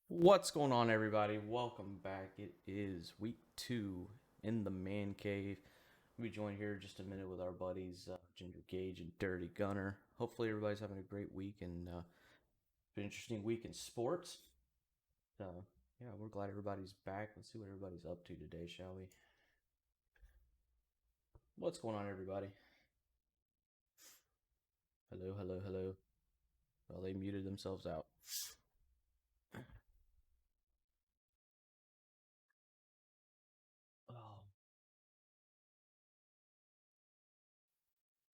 What's going on, everybody? Welcome back. It is week 2 in the Man Cave. We join here just a minute with our buddies Ginger Gage and Dirty Gunner. Hopefully, everybody's having a great week and an interesting week in sports. Yeah, we're glad everybody's back. Let's see what everybody's up to today, shall we? What's going on, everybody? Hello, hello, hello. Well, they muted themselves out.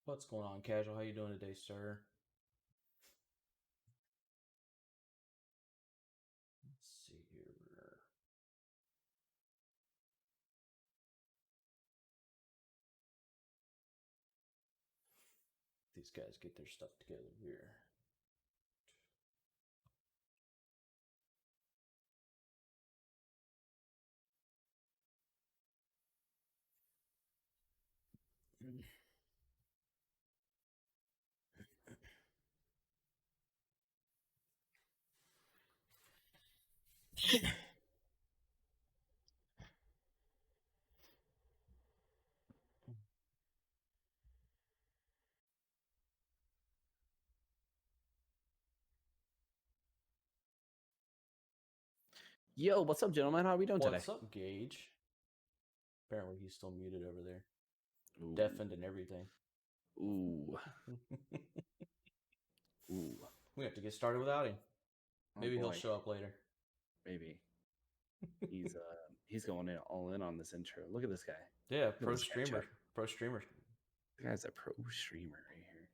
What's going on, Casual? How you doing today, sir? Let's see here. These guys get their stuff together here. Yo, what's up, gentlemen? How are we doing today? What's up, Gage? Apparently he's still muted over there. Ooh. Deafened and everything. Ooh. Ooh. We have to get started without him. Maybe he'll boy. show up later. Maybe. He's going all in on this intro. Look at this guy. Yeah, pro streamer. Pro streamer. This guy's a pro streamer right here.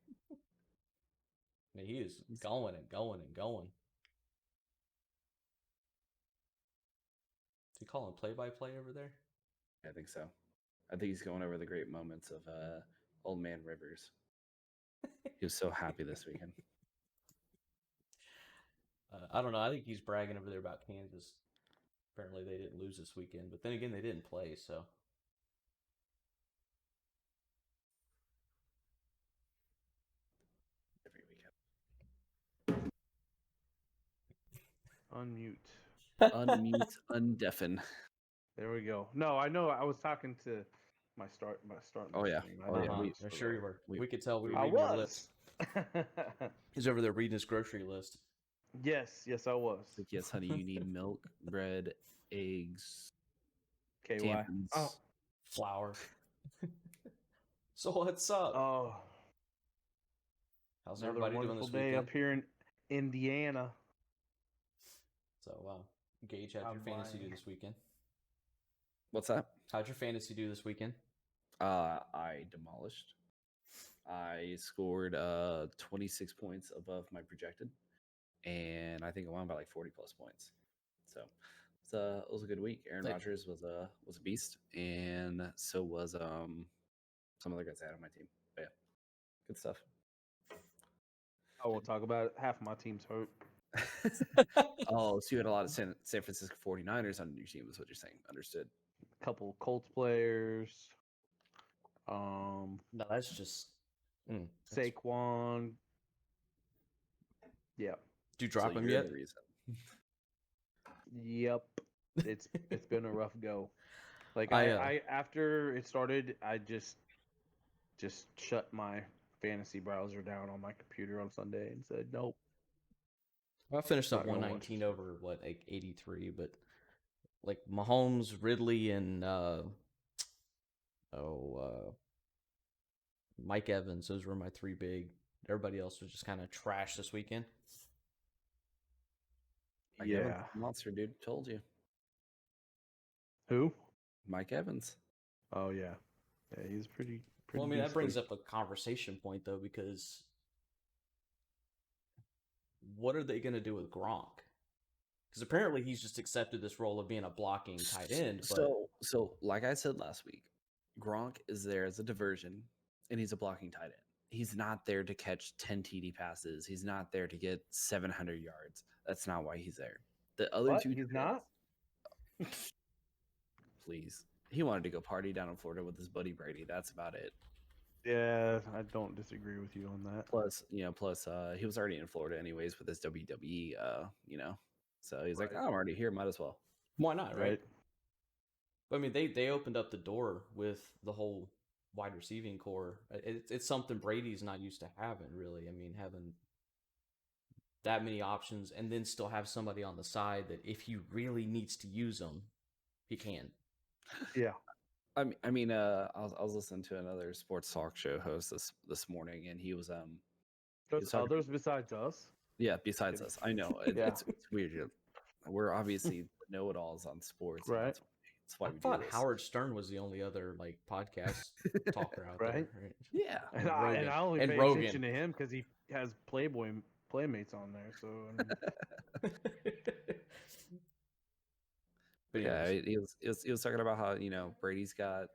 Yeah, he is going and going and going. Do you call him play-by-play over there? I think so. I think he's going over the great moments of Old Man Rivers. He was so happy this weekend. I don't know. I think he's bragging over there about Kansas. Apparently they didn't lose this weekend, but then again, they didn't play, so. Every weekend. Unmute. Unmute, undeafen. There we go. No, I know. I was talking to my start. Oh yeah. I'm sure you were. We could tell we were I reading your was. lips. He's over there reading his grocery list. Yes, I was. Like, yes, honey, you need milk, bread, eggs, KY. tampons, flour. So what's up? Oh, how's another everybody doing wonderful this day weekend? up here in Indiana. So, Gage, how'd your fantasy do this weekend? What's that? How'd your fantasy do this weekend? I demolished. I scored 26 points above my projected, and I think I won by like 40 plus points. So it was a good week. Aaron Rodgers was a beast, and so was some other guys I had on my team. But yeah, good stuff. I won't talk about it. Half of my team's hurt. Oh, so you had a lot of San Francisco 49ers on your team, is what you're saying. Understood. A couple Colts players. No, that's just Saquon. Yeah. Did you drop So him you're yet? Yep. It's been a rough go. Like I I after it started, I just shut my fantasy browser down on my computer on Sunday and said, nope, I finished up not gonna watch 119 this. over what, like 83, but like Mahomes, Ridley, and oh Mike Evans. Those were my three big. Everybody else was just kind of trash this weekend. Mike Evans, Yeah. monster dude. Told you, Who? Mike Evans. Oh yeah. Yeah, he's pretty Well, I mean, that beastly. brings up a conversation point though, because what are they going to do with Gronk? Because apparently he's just accepted this role of being a blocking tight end. But So like I said last week, Gronk is there as a diversion, and he's a blocking tight end. He's not there to catch 10 TD passes. He's not there to get 700 yards. That's not why he's there. The other What? two, He's tight not? ends, please. He wanted to go party down in Florida with his buddy Brady. That's about it. Yeah, I don't disagree with you on that. Plus, he was already in Florida anyways with his WWE, So he's like, Right. oh, I'm already here. Might as well. why not, right? Right. But, I mean, they opened up the door with the whole wide receiving core. It's something Brady's not used to having, really. I mean, having that many options and then still have somebody on the side that if he really needs to use them, he can. Yeah. I was listening to another sports talk show host this morning, and he was There's talking. others besides us. Besides Kidding. us, I know Yeah. it's weird. We're obviously know-it-alls on sports, and Right. that's why I we do thought this. Howard Stern was the only other like podcast talker out Right. there, right? Yeah, And Rogan. I only And pay Rogan. attention to him because he has Playboy playmates on there. So I mean, But yeah. anyways, He was talking about how Brady's got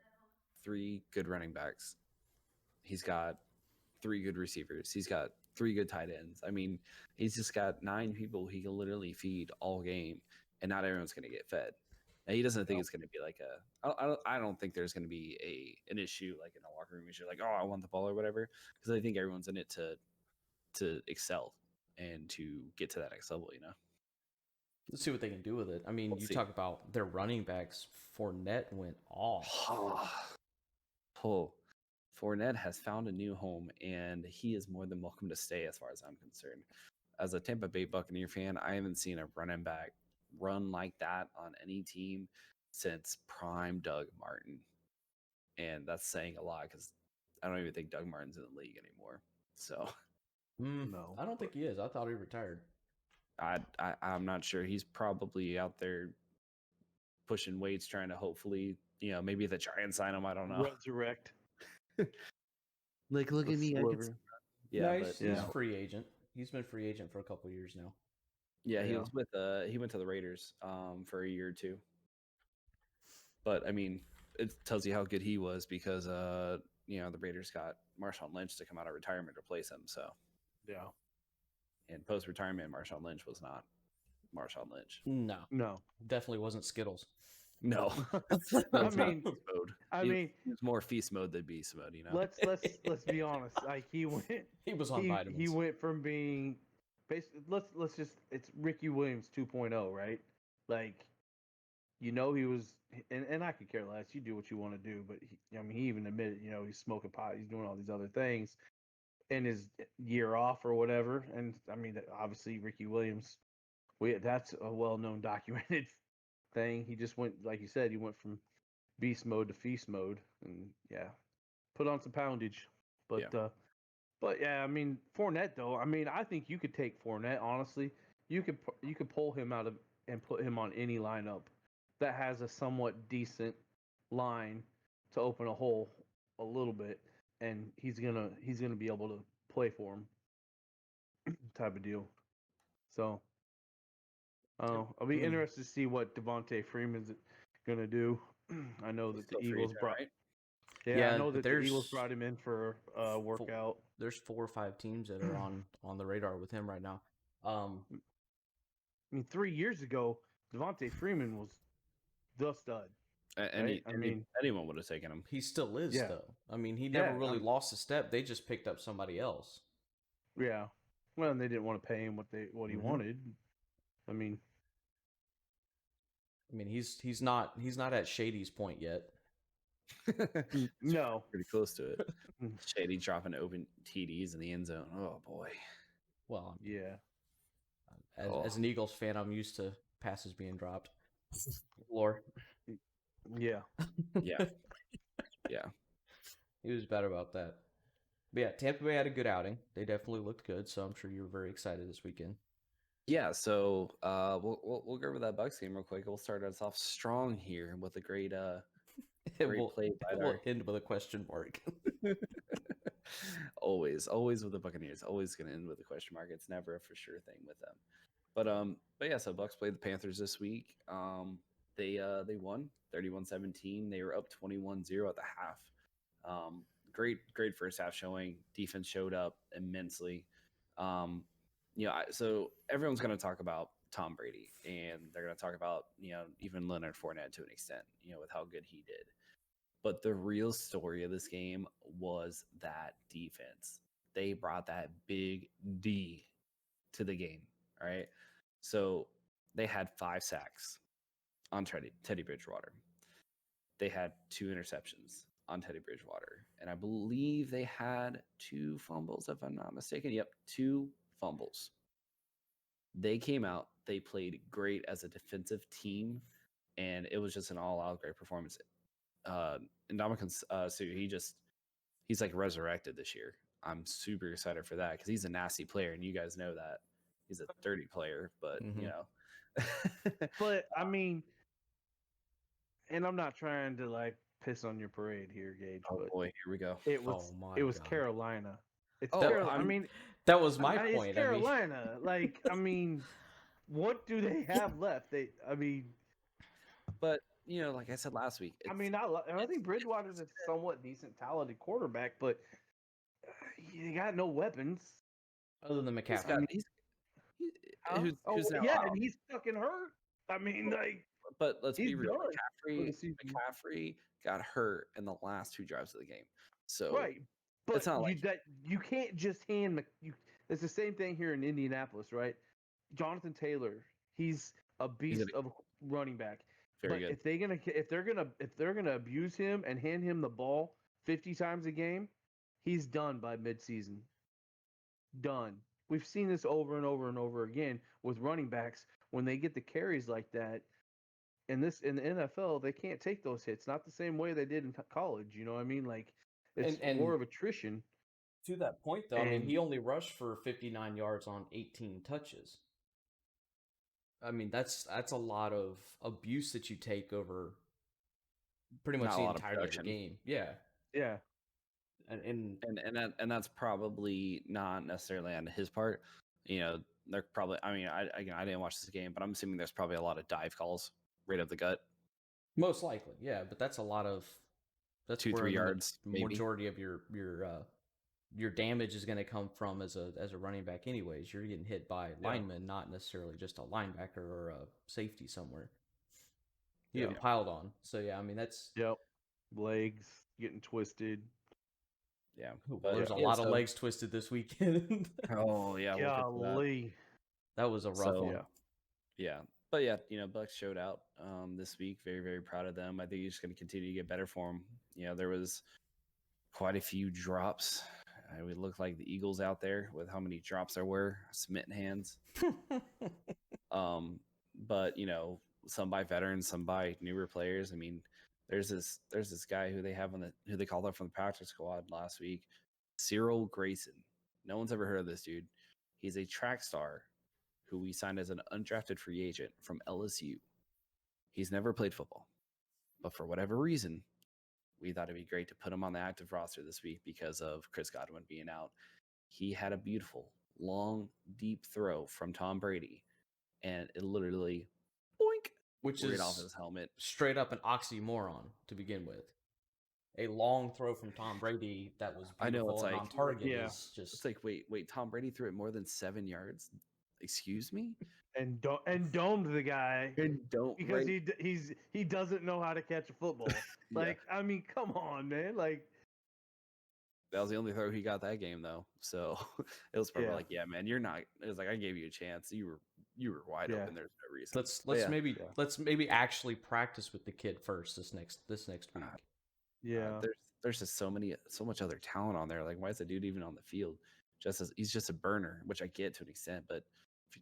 3 good running backs. He's got 3 good receivers. He's got 3 good tight ends. I mean, he's just got 9 people he can literally feed all game, and not everyone's going to get fed. Now, he doesn't think it's going to be like I don't think there's going to be an issue like in a locker room issue, like, oh, I want the ball or whatever, because I think everyone's in it to excel and to get to that next level. let's see what they can do with it. I mean, We'll you see. talk about their running backs. Fournette went off. Oh, Fournette has found a new home, and he is more than welcome to stay, as far as I'm concerned. As a Tampa Bay Buccaneer fan, I haven't seen a running back run like that on any team since prime Doug Martin, and that's saying a lot because I don't even think Doug Martin's in the league anymore. So no. I don't think he is. I thought he retired. I'm not sure. He's probably out there pushing weights, trying to hopefully, maybe they try and sign him. I don't know. Resurrect. Like, look the at me. I sliver. can. Yeah, No, but he's free agent. He's been free agent for a couple of years now. yeah, he Yeah. was with he went to the Raiders for a year or two. But I mean, it tells you how good he was because the Raiders got Marshawn Lynch to come out of retirement to replace him. So Yeah. in post retirement, Marshawn Lynch was not Marshawn Lynch. No, No. definitely wasn't Skittles. No, I mean, feast mode. I He mean, was more feast mode than beast mode. let's be honest. Like he went. He was on He vitamins. went from being, basically. Let's just. It's Ricky Williams 2.0, right? Like, he was, and I could care less. You do what you want to do, but he even admitted, he's smoking pot. He's doing all these other things in his year off or whatever. And I mean, obviously Ricky Williams, that's a well-known documented thing. He just went, like you said, he went from beast mode to feast mode, and yeah, put on some poundage. But Yeah. but yeah, I mean Fournette though. I mean, I think you could take Fournette. Honestly, you could pull him out of and put him on any lineup that has a somewhat decent line to open a hole a little bit, and he's gonna be able to play for him, type of deal. So I'll be interested to see what Devontae Freeman's gonna do. I know He's that the still free Eagles agent, brought. right? Yeah, I Yeah, know but that the Eagles there's brought him in for a workout. There's 4 or 5 teams that are on the radar with him right now. I mean, 3 years ago, Devontae Freeman was the stud. Anyone would have taken him. He still is Yeah. though. I mean, he never Yeah, really lost a step. They just picked up somebody else. Yeah. Well, and they didn't want to pay him what he Mhm. wanted. I mean, I mean, he's not at Shady's point yet. No. Pretty close to it. Shady dropping open TDs in the end zone. Oh boy. Well, I mean, Yeah. as an Eagles fan, I'm used to passes being dropped. Lore. Yeah. Yeah. Yeah. He was bad about that. But yeah, Tampa Bay had a good outing. They definitely looked good, so I'm sure you were very excited this weekend. Yeah, so we'll go over that Bucks game real quick. We'll start us off strong here with a great play by We'll our end with a question mark. always with the Buccaneers. Always going to end with a question mark. It's never a for sure thing with them. But yeah, so Bucks played the Panthers this week. They won 31-17. They were up 21-0 at the half. Great first half showing. Defense showed up immensely. So everyone's going to talk about Tom Brady, and they're going to talk about even Leonard Fournette to an extent, with how good he did. But the real story of this game was that defense. They brought that big D to the game. All right. So they had 5 sacks on Teddy Bridgewater. They had 2 interceptions on Teddy Bridgewater. And I believe they had 2 fumbles, if I'm not mistaken. Yep, 2 fumbles. They came out, they played great as a defensive team, and it was just an all-out great performance. Ndamukong Suh, he's like resurrected this year. I'm super excited for that because he's a nasty player, and you guys know that. He's a dirty player, but But I mean, and I'm not trying to like piss on your parade here, Gage. Oh but boy, here we go. it was Oh my it was God. Carolina. It's Oh, Carolina. I mean, that was my it's point. Carolina. Like, I mean, what do they have left? But like I said last week, I think Bridgewater's a somewhat decent, talented quarterback, but you got no weapons. Other than McCaffrey. Who's now yeah, out. and he's fucking hurt. I mean, like, But let's be he's real. done for the season. McCaffrey got hurt in the last 2 drives of the game. So Right, but it's not you can't just hand you. It's the same thing here in Indianapolis, right? Jonathan Taylor, he's a beast of a running back. very But good. if they're gonna abuse him and hand him the ball 50 times a game, he's done by midseason. Done. We've seen this over and over and over again with running backs when they get the carries like that. In the NFL, they can't take those hits. Not the same way they did in college. You know what I mean? Like, it's And more of attrition. to that point, though, I mean, he only rushed for 59 yards on 18 touches. I mean, that's a lot of abuse that you take over pretty much the entirety of the game. Yeah. Yeah. And that's probably not necessarily on his part. They're probably. I mean, I didn't watch this game, but I'm assuming there's probably a lot of dive calls right up the gut. Most likely, yeah. But that's a lot of 2-3 yards. Majority of your damage is going to come from as a running back. Anyways, you're getting hit by linemen, not necessarily just a linebacker or a safety somewhere. You get piled on. So yeah, I mean that's legs getting twisted. Yeah, but there's a lot of legs twisted this weekend. Oh yeah, golly, that was a rough one. Yeah, but yeah, Bucks showed out this week. Very, very proud of them. I think he's going to continue to get better for him. There was quite a few drops. It would look like the Eagles out there with how many drops there were, smitten hands. But some by veterans, some by newer players. I mean, there's this guy who they called up from the practice squad last week, Cyril Grayson. No one's ever heard of this dude. He's a track star who we signed as an undrafted free agent from LSU. He's never played football, but for whatever reason, we thought it'd be great to put him on the active roster this week because of Chris Godwin being out. He had a beautiful, long, deep throw from Tom Brady, and it literally boink, which is off his helmet. Straight up an oxymoron to begin with. A long throw from Tom Brady that was beautiful, I know, it's and on target is just. It's like wait, Tom Brady threw it more than 7 yards. Excuse me? And domed the guy. Because he doesn't know how to catch a football. Like, I mean, come on, man. Like, that was the only throw he got that game, though. So it was probably like, yeah, man, you're not. It was like, I gave you a chance. You were you were wide Yeah. open. There's no reason. Let's But yeah, let's maybe actually practice with the kid first this next week. Yeah. there's just so much other talent on there. Like, why is the dude even on the field? He's just a burner, which I get to an extent, but if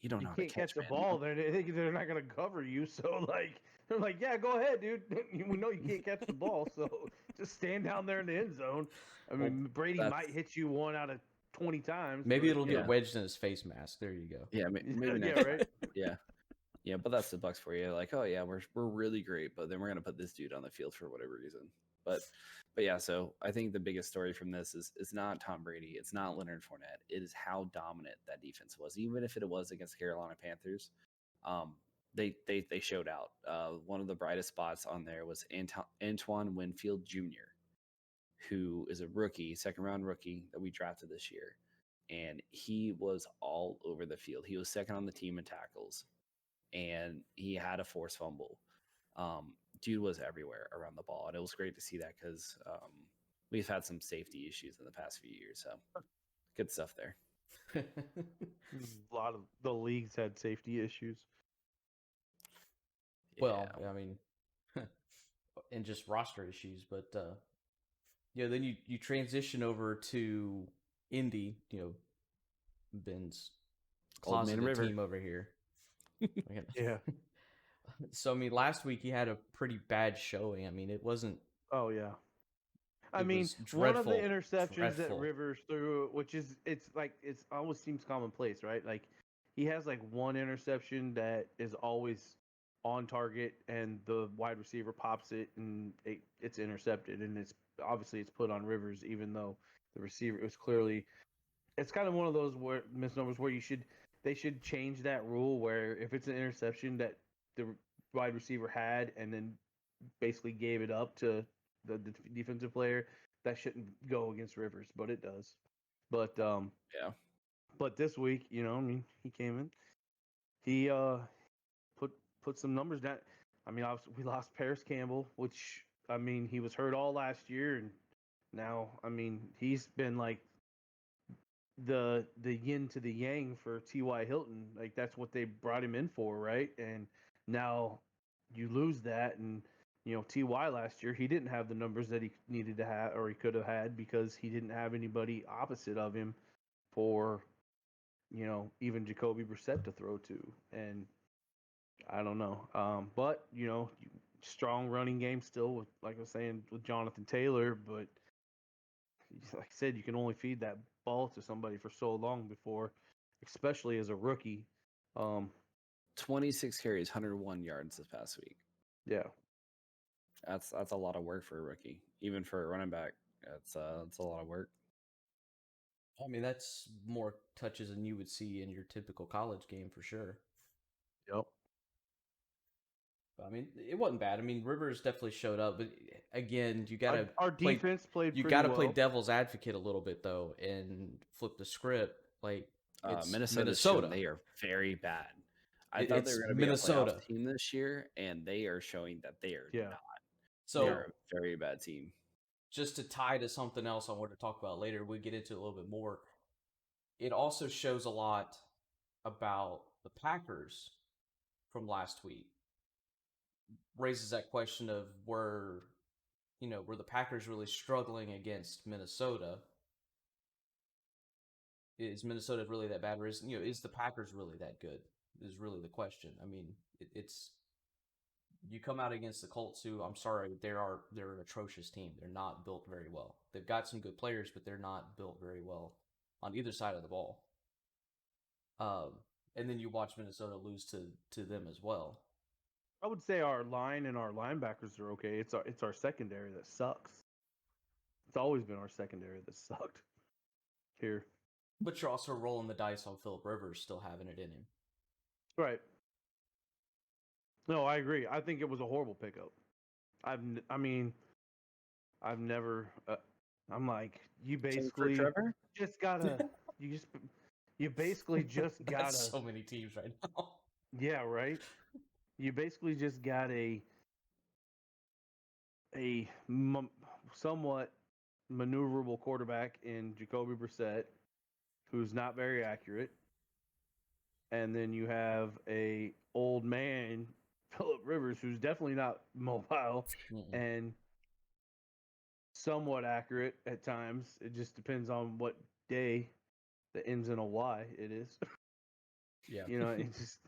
you don't You know how to can't catch the man. ball, they're not gonna cover you. So like they're like, yeah, go ahead, dude. We know you can't catch the ball, so just stand down there in the end zone. I mean, Brady might hit you 1 out of 20 times. Maybe but, it'll yeah. get wedged in his face mask. There you go. Yeah, maybe Yeah, next right. time. Yeah, but that's the Bucks for you. Like, oh yeah, we're really great, but then we're gonna put this dude on the field for whatever reason. But yeah, so I think the biggest story from this is not Tom Brady, it's not Leonard Fournette, it is how dominant that defense was. Even if it was against the Carolina Panthers, they showed out. One of the brightest spots on there was Antoine Winfield Jr., who is a rookie, second round rookie that we drafted this year, and he was all over the field. He was second on the team in tackles, and he had a forced fumble. Dude was everywhere around the ball, and it was great to see that because we've had some safety issues in the past few years. So good stuff there. A lot of the leagues had safety issues. Well, I mean, and just roster issues, but then you transition over to Indy, Ben's Old Man closeted River. team over here. Yeah. So I mean, last week he had a pretty bad showing. I mean, it wasn't. Oh yeah. I It mean, was one of the dreadful, interceptions that dreadful. Rivers threw, which is it's always seems commonplace, right? Like he has like one interception that is always on target, and the wide receiver pops it, and it's intercepted, and it's obviously it's put on Rivers, even though the receiver, it was clearly. It's kind of one of those misnomers where they should change that rule where if it's an interception that the wide receiver had and then basically gave it up to the defensive player, that shouldn't go against Rivers, but it does. But Yeah. But this week, I mean, he came in, he put some numbers down. I mean, obviously we lost Paris Campbell, which I mean he was hurt all last year, and now I mean he's been like the yin to the yang for T.Y. Hilton. Like that's what they brought him in for, right? And now you lose that, and Ty last year he didn't have the numbers that he needed to have or he could have had because he didn't have anybody opposite of him for even Jacoby Brissett to throw to, and I don't know. But strong running game still with, like I was saying, with Jonathan Taylor, but like I said, you can only feed that ball to somebody for so long before, especially as a rookie. 26 carries, 101 yards this past week. Yeah. That's a lot of work for a rookie, even for a running back. It's a lot of work. I mean, that's more touches than you would see in your typical college game for sure. Yep. I mean, it wasn't bad. I mean, Rivers definitely showed up, but again, you gotta our defense played. You gotta play devil's advocate a little bit though, and flip the script. Like it's Minnesota. They are very bad. I thought they were going to be a playoff team this year, and they are showing that they are not. So they are a very bad team. Just to tie to something else I want to talk about later, we'll get into it a little bit more. It also shows a lot about the Packers from last week. Raises that question of were the Packers really struggling against Minnesota? Is Minnesota really that bad? Or is the Packers really that good? Is really the question. I mean, it's you come out against the Colts, who I'm sorry, they're an atrocious team. They're not built very well. They've got some good players, but they're not built very well on either side of the ball. And then you watch Minnesota lose to them as well. I would say our line and our linebackers are okay. It's our secondary that sucks. It's always been our secondary that sucked here. But you're also rolling the dice on Phillip Rivers still having it in him. Right. No, I agree. I think it was a horrible pickup. I've never. I'm like, you basically just gotta. You basically just gotta. That's so many teams right now. Yeah, right. You basically just got a somewhat maneuverable quarterback in Jacoby Brissett, who's not very accurate. and then you have a old man, Philip Rivers, who's definitely not mobile Mm-mm. and somewhat accurate at times. It just depends on what day that ends in a Y it is. Yeah. It's just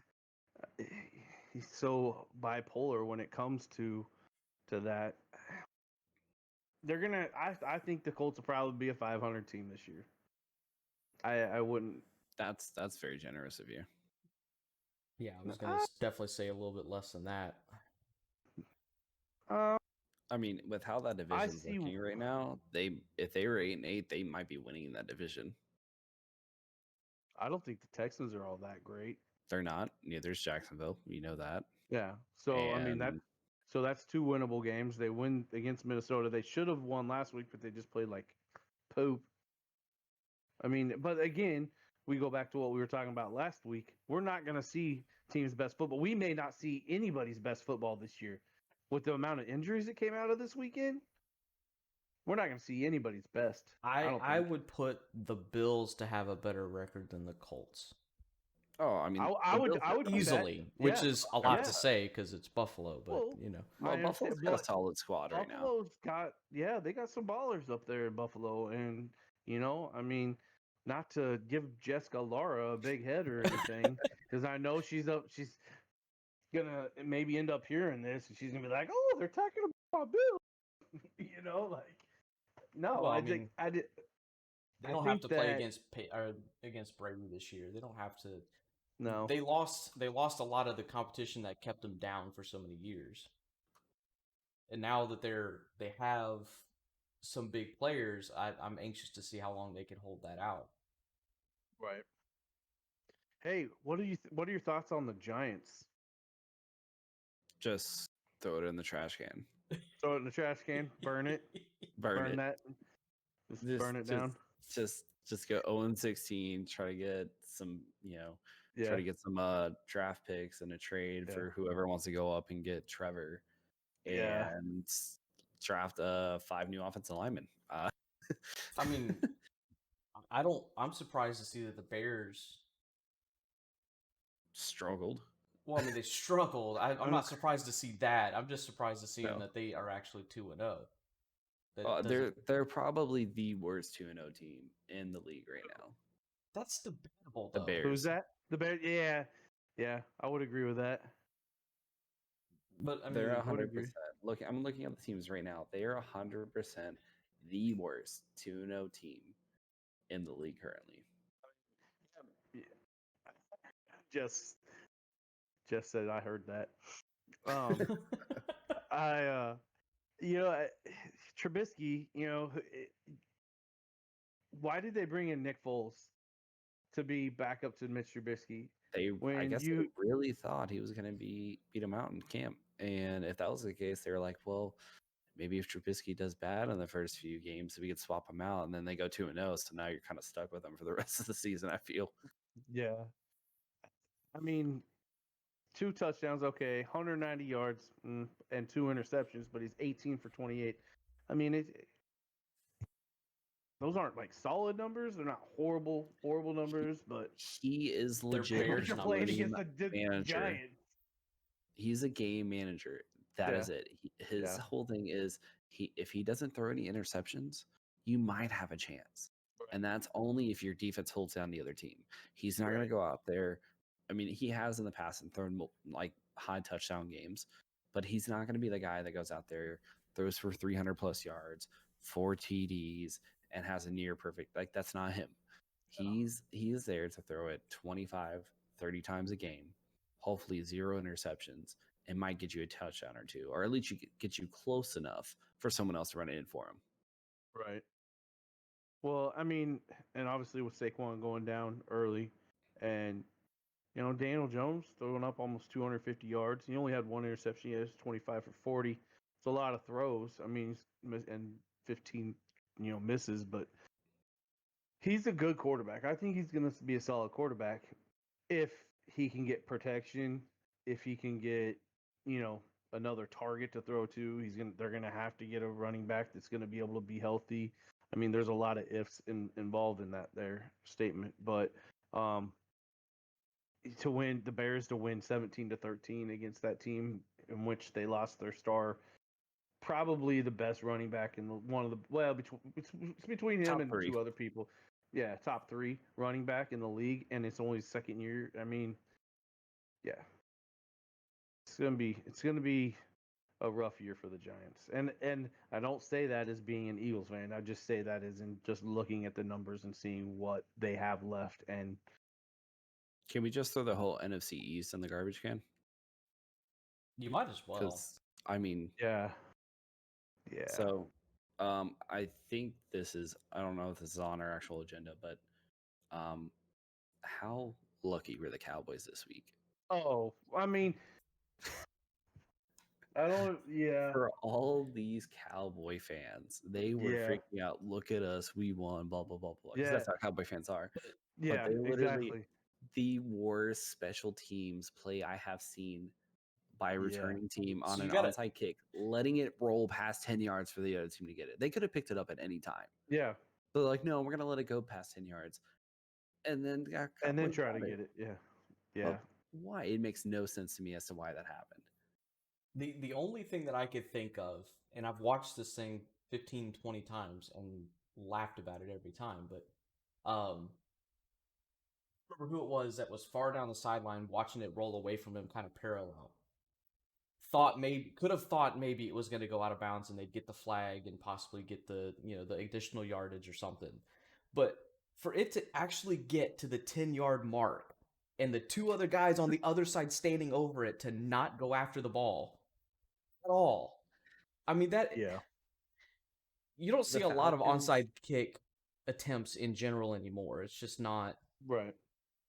he's so bipolar when it comes to that. They're gonna. I think the Colts will probably be a 500 team this year. I wouldn't. That's very generous of you. Yeah, I was gonna definitely say a little bit less than that. Uh, I mean, with how that division's see- looking right now, if they were 8-8, they might be winning that division. I don't think the Texans are all that great. They're not. Neither's Jacksonville. You know that. Yeah. So I mean And that's two winnable games. They win against Minnesota. They should have won last week, but they just played like poop. I mean, but again, we go back to what we were talking about last week. We're not going to see teams' best football. We may not see anybody's best football this year. With the amount of injuries that came out of this weekend, we're not going to see anybody's best. I would put the Bills to have a better record than the Colts I mean, I would put that. easily, which Yeah. is a lot Yeah. to say because it's Buffalo, but Well, well, I understand, Buffalo's got a but solid squad right now. Buffalo's got they got some ballers up there in Buffalo, and I mean, not to give Jessica Lara a big head or anything, because I know she's gonna maybe end up hearing this, and she's gonna be like, "Oh, they're talking about Bill," like no, Well, I I mean, think I did. they I don't have think to play that against Brady this year. They don't have to. no, They lost a lot of the competition that kept them down for so many years, and now that they have some big players, I'm anxious to see how long they can hold that out. right. Hey, what are your thoughts on the Giants? Just throw it in the trash can. Throw it in the trash can, burn it, Burn it. that, just burn it down. Just go 0-16. Try to get some, Yeah. try to get some draft picks and a trade for whoever wants to go up and get Trevor, Yeah. and draft 5 new offensive linemen. I mean, I'm surprised to see that the Bears struggled. Well, I mean, they struggled. I'm not surprised to see that. I'm just surprised to see No. that they are actually 2-0. They're probably the worst 2-0 team in the league right now. That's debatable, The though. Bears. Who's that? The Bears. Yeah, I would agree with that. But I mean, they're 100%. Look, I'm looking at the teams right now. They are 100% the worst 2-0 team in the league currently. Yeah. Just said I heard that. Trubisky. Why did they bring in Nick Foles to be backup to Mitch Trubisky? They really thought he was going to beat him out in camp, and if that was the case, they were like, well, maybe if Trubisky does bad in the first few games, we could swap him out, and then they go 2-0. So now you're kind of stuck with him for the rest of the season, I feel. Yeah. I mean, 2 touchdowns, okay, 190 yards and 2 interceptions, but he's 18 for 28. I mean, those aren't like solid numbers. They're not horrible numbers, but he is legit. Bears you're playing against the Giants. He's a game manager. That is it. His whole thing is if he doesn't throw any interceptions, you might have a chance. Right. And that's only if your defense holds down the other team. He's not going to go out there. I mean, he has in the past and thrown like high touchdown games, but he's not going to be the guy that goes out there, throws for 300 plus yards, 4 TDs, and has a near perfect. Like, that's not him. He is there to throw it 25, 30 times a game, hopefully 0 interceptions, and might get you a touchdown or 2, or at least get you close enough for someone else to run it in for him. Right. Well, I mean, and obviously with Saquon going down early, and Daniel Jones throwing up almost 250 yards. He only had 1 interception. He has 25 for 40. It's a lot of throws. I mean, and 15, misses, but he's a good quarterback. I think he's going to be a solid quarterback if he can get protection, if he can get, another target to throw to. They're going to have to get a running back that's going to be able to be healthy. I mean, there's a lot of ifs involved in that there statement, but to win the Bears to win 17-13 against that team in which they lost their star, probably the best running back in one of the between him Top and 3. 2 other people. Yeah, top 3 running back in the league, and it's only his second year. I mean, yeah, it's gonna be a rough year for the Giants. And I don't say that as being an Eagles fan. I just say that as in just looking at the numbers and seeing what they have left. And Can we just throw the whole NFC East in the garbage can? You might as well. Because I mean, yeah. so I think this is, I don't know if this is on our actual agenda, but how lucky were the Cowboys this week? Oh, I mean, I don't. Yeah. For all these Cowboy fans, they were Yeah. freaking out. Look at us, we won, blah blah blah blah. Because Yeah. that's how Cowboy fans are. But Yeah. they literally Exactly. the worst special teams play I have seen by a Yeah. returning team on So an you gotta- onside kick, letting it roll past 10 yards for the other team to get it. They could have picked it up at any time. Yeah. But like, no, we're gonna let it go past 10 yards, and then And then Cowboys try to got get it. Yeah. But Yeah. why? It makes no sense to me as to why that happened. The only thing that I could think of, and I've watched this thing 15, 20 times and laughed about it every time, but remember who it was that was far down the sideline watching it roll away from him kind of parallel. Could have thought maybe it was going to go out of bounds and they'd get the flag and possibly get the additional yardage or something. But for it to actually get to the 10-yard mark and the 2 other guys on the other side standing over it to not go after the ball at all. I mean, that Yeah. you don't see The a lot of Falcons- onside kick attempts in general anymore. It's just not. Right.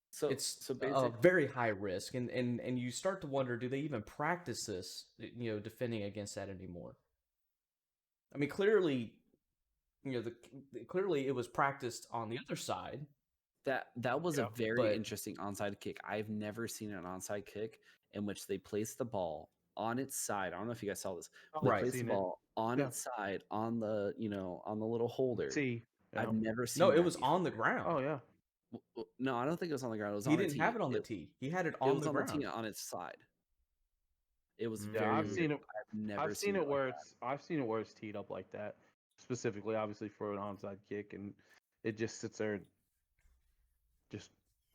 So It's basically, very high risk, and you start to wonder, do they even practice this? Defending against that anymore. I mean, clearly, clearly it was practiced on the other side. that was a Yeah, very but- interesting onside kick. I've never seen an onside kick in which they place the ball on its side. I don't know if you guys saw this. They Right. place the Seen it. ball on Yeah. its side on the on the little holder. See. Yeah. I've never seen. No, it that was on the before. ground. Oh yeah. No, I don't think it was on the ground. It was He on a didn't tee. have it on the tee. He had it It on was the on ground. the tee on its side. It was Yeah, very I've seen weird. it. I've never I've seen it like where that. I've seen it where it's teed up like that, specifically, obviously for an onside kick, and it just sits there, and just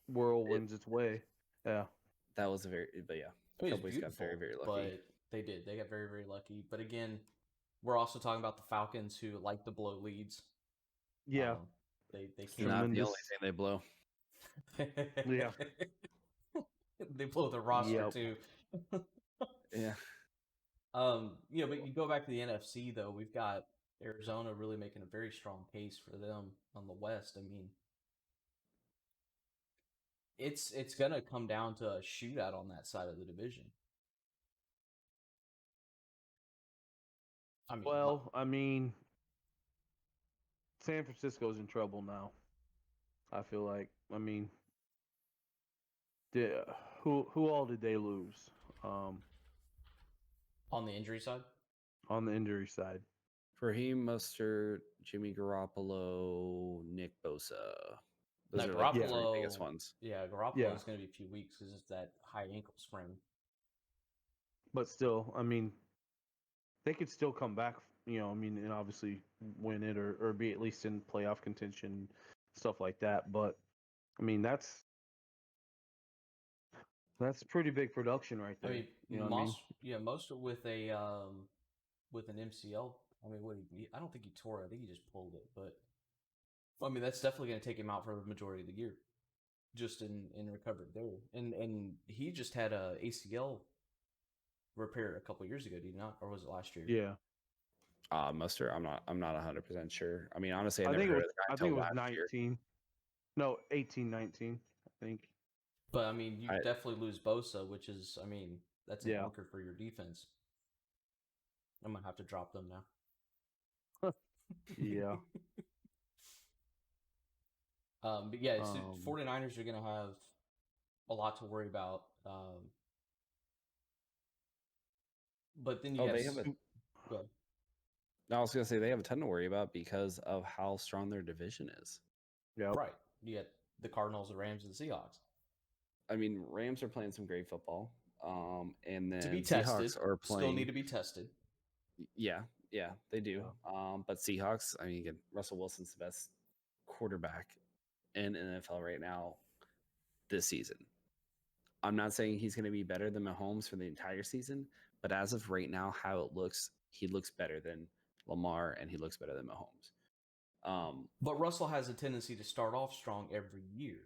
whirlwinds its way. Yeah. That was a very, but yeah, It was Cowboys got very, very lucky. But they did. They got very, very lucky. But again, we're also talking about the Falcons who like to blow leads. Yeah. They It's can't. not the only Tremendous. thing they blow. Yeah. They blow the roster Yep. too. Yeah. But you go back to the NFC though, we've got Arizona really making a very strong case for them on the West. I mean, it's gonna come down to a shootout on that side of the division. I mean, Well, I mean, San Francisco's in trouble now. I feel like. I mean, who all did they lose? on the injury side, On the injury side. Raheem Mostert, Jimmy Garoppolo, Nick Bosa. Those Now, are like the 3 Garoppolo- biggest ones. yeah, Garoppolo Yeah. is going to be a few weeks because it's that high ankle sprain. But still, I mean, they could still come back, I mean, and obviously win it or be at least in playoff contention, stuff like that. But I mean, that's pretty big production right I there. mean, you know what I mean? most with a with an MCL. I mean, I don't think he tore it. I think he just pulled it. But I mean, that's definitely going to take him out for the majority of the year, just in recovery there. And he just had a ACL repair a couple years ago. Did he not, or was it last year? Yeah. Mostert, I'm not 100% sure. I mean, honestly, I I never think it heard was of the guy I until think it was last year. 19. No, 18, 19, I think. But I mean, you I- definitely lose Bosa, which is, I mean, that's a Yeah. bunker for your defense. I'm gonna have to drop them now. Yeah. But yeah, it's 49ers are gonna have a lot to worry about. But then you Oh, have they have a. go ahead. I was gonna say they have a ton to worry about because of how strong their division is. Yeah. Right. You got the Cardinals, the Rams, and the Seahawks. I mean, Rams are playing some great football. And then To be tested, Seahawks are still need playing. to be tested. Yeah, they do. Yeah. But Seahawks, I mean, again, Russell Wilson's the best quarterback in NFL right now this season. I'm not saying he's going to be better than Mahomes for the entire season, but as of right now, how it looks, he looks better than Lamar and he looks better than Mahomes. But Russell has a tendency to start off strong every year.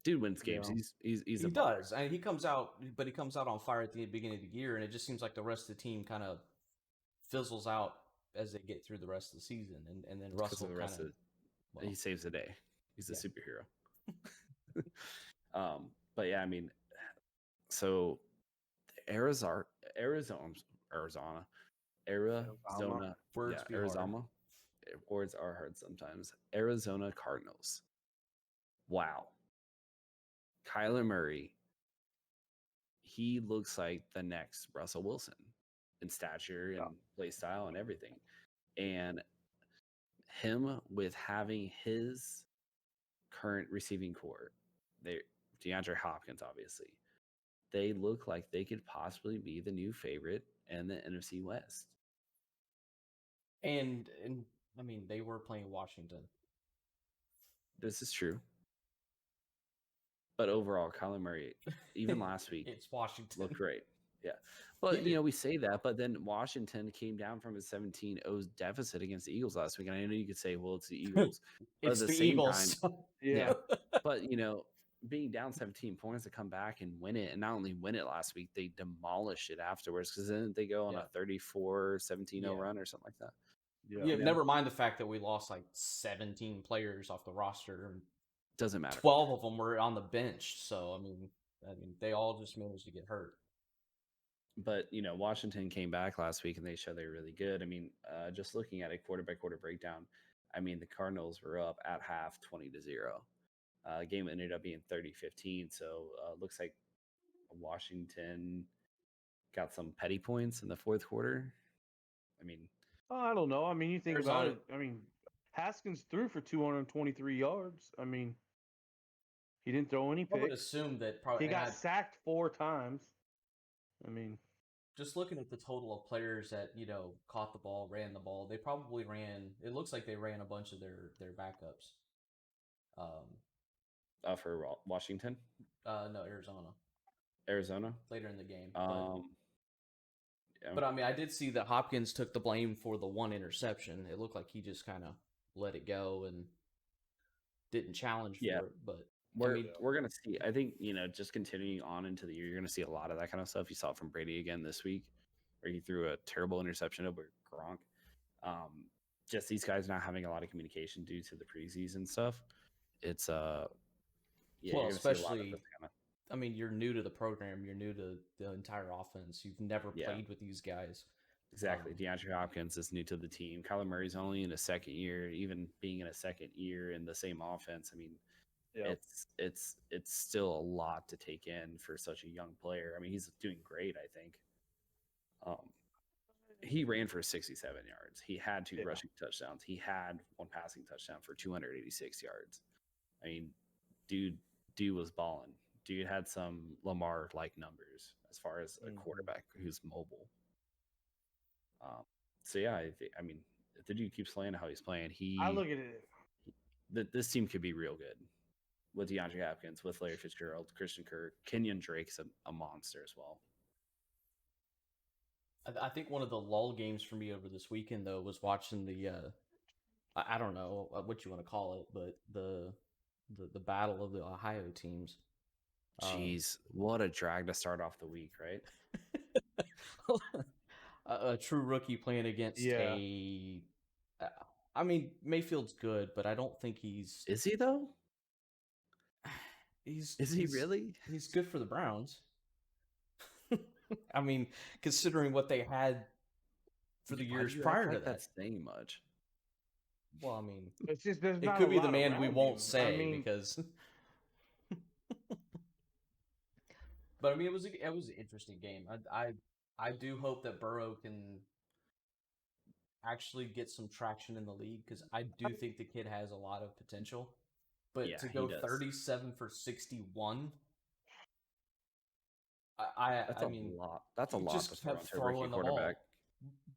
Dude wins games. Yeah. He's He a does, and he comes out on fire at the beginning of the year, and it just seems like the rest of the team kind of fizzles out as they get through the rest of the season, and then Russell the rest kind of he saves the day. He's a Yeah. superhero. But yeah, I mean, so Arizona, Arizona. Words be harder. Arizona. Words are hard sometimes. Arizona Cardinals. Wow. Kyler Murray. He looks like the next Russell Wilson in stature and play style and everything. And him with having his current receiving core, DeAndre Hopkins, obviously, they look like they could possibly be the new favorite in the NFC West. And I mean, they were playing Washington. This is true. But overall, Kyler Murray, even last week, it's Washington. looked great. Yeah. But, we say that, but then Washington came down from a 17-0 deficit against the Eagles last week. And I know you could say, well, it's the Eagles. But it's at the same Eagles. Time, yeah. But, being down 17 points to come back and win it, and not only win it last week, they demolished it afterwards because then they go on a 34-17-0 run or something like that. Yeah, never mind the fact that we lost like 17 players off the roster. Doesn't matter. 12 of them were on the bench, so I mean, they all just managed to get hurt. But Washington came back last week and they showed they're really good. I mean, just looking at a quarter-by-quarter breakdown, I mean, the Cardinals were up at half 20-0. Game ended up being 30-15, so looks like Washington got some petty points in the fourth quarter. I mean, I don't know. I mean, you think about it. I mean, Haskins threw for 223 yards. I mean, he didn't throw any picks. I would assume that probably he got sacked 4 times. I mean, just looking at the total of players that caught the ball, ran the ball, they probably ran. It looks like they ran a bunch of their backups. For Washington? No, Arizona. Arizona later in the game. Yeah. But I mean, I did see that Hopkins took the blame for the one interception. It looked like he just kind of let it go and didn't challenge for it. But we're gonna see. I think just continuing on into the year, you're gonna see a lot of that kind of stuff. You saw it from Brady again this week, where he threw a terrible interception over Gronk. Just these guys not having a lot of communication due to the preseason stuff. It's well, especially. I mean, you're new to the program. You're new to the entire offense. You've never played with these guys. Exactly. DeAndre Hopkins is new to the team. Kyler Murray's only in a second year. Even being in a second year in the same offense, I mean, it's still a lot to take in for such a young player. I mean, he's doing great, I think. He ran for 67 yards. He had 2 rushing touchdowns. He had 1 passing touchdown for 286 yards. I mean, dude was balling. Dude had some Lamar-like numbers as far as a quarterback who's mobile. So yeah, I mean, if the dude keeps playing how he's playing, I look at it. This team could be real good with DeAndre Hopkins, with Larry Fitzgerald, Christian Kirk, Kenyon Drake's a monster as well. I think one of the lull games for me over this weekend though was watching the I don't know what you want to call it, but the battle of the Ohio teams. Jeez, what a drag to start off the week, right? A true rookie playing against a. I mean, Mayfield's good, but I don't think he's. Is he though? Is he really? He's good for the Browns. I mean, considering what they had for the years prior to that. Saying much. Well, I mean, it's just it could be the man we won't say because. But I mean, it was an interesting game. I do hope that Burrow can actually get some traction in the league because I do think the kid has a lot of potential. But Yeah, to he go does. 37 for 61, That's I a mean, lot. That's a he lot just to throw kept into a rookie throwing the quarterback. ball.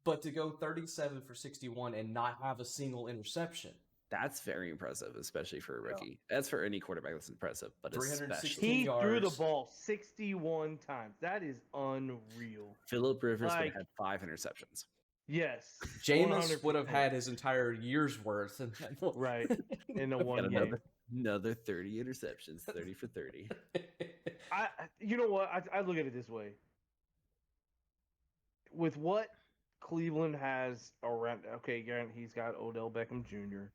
But to go 37 for 61 and not have a single interception. That's very impressive, especially for a Yeah. rookie. That's for any quarterback that's impressive, but 316 especially He threw the yards. ball 61 times. That is unreal. Phillip Rivers would Like- have had 5 interceptions. Yes. Jameis would have 100%. had his entire year's worth. Right. In the Got one game. another 30 interceptions, 30 for 30. You know what? I look at it this way. With what Cleveland has around, okay, he's got Odell Beckham Jr.,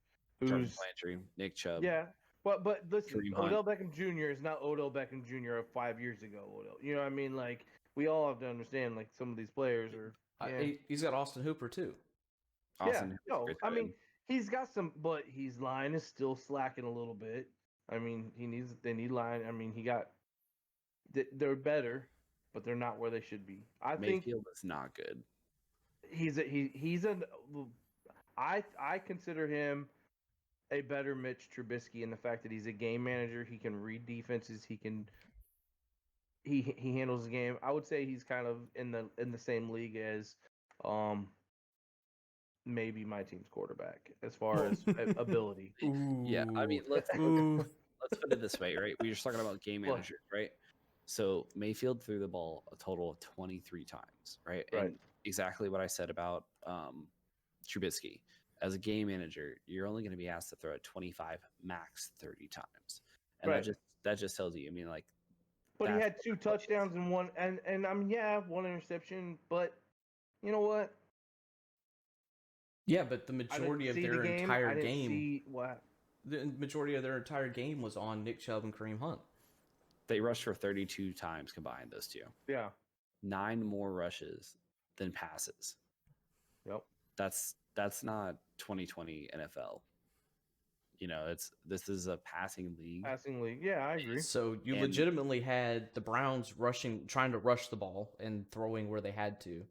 Jarvis who's Landry, Nick Chubb. yeah, but listen, Kareem Hunt. Odell Beckham Jr. is not Odell Beckham Jr. of 5 years ago. Odell, you know what I mean? Like we all have to understand, like some of these players are. Yeah, He's got Austin Hooper too. Austin, yeah, no, great I tight mean end. he's got some, but his line is still slacking a little bit. I mean, they need line. I mean, they're better, but they're not where they should be. I think Mayfield is not good. I consider him a better Mitch Trubisky in the fact that he's a game manager. He can read defenses. He handles the game. I would say he's kind of in the same league as maybe my team's quarterback as far as ability. Yeah, I mean, let's put it this way, right? We were just talking about game What? managers, right? So Mayfield threw the ball a total of 23 times, right? Right. And exactly what I said about Trubisky. As a game manager, you're only going to be asked to throw it 25, max 30 times, and Right. that just tells you. I mean, like, But he that's had what 2 the coach is. touchdowns and one and I mean one interception, but you know what? Yeah, but the I didn't majority of see their the game. entire I didn't game, see what. the majority of their entire game was on Nick Chubb and Kareem Hunt. They rushed for 32 times combined. Those two, Yeah. 9 more rushes than passes. Yep. That's not 2020 NFL. You know, this is a passing league. Passing league. Yeah, I agree. So you And- legitimately had the Browns trying to rush the ball and throwing where they had to.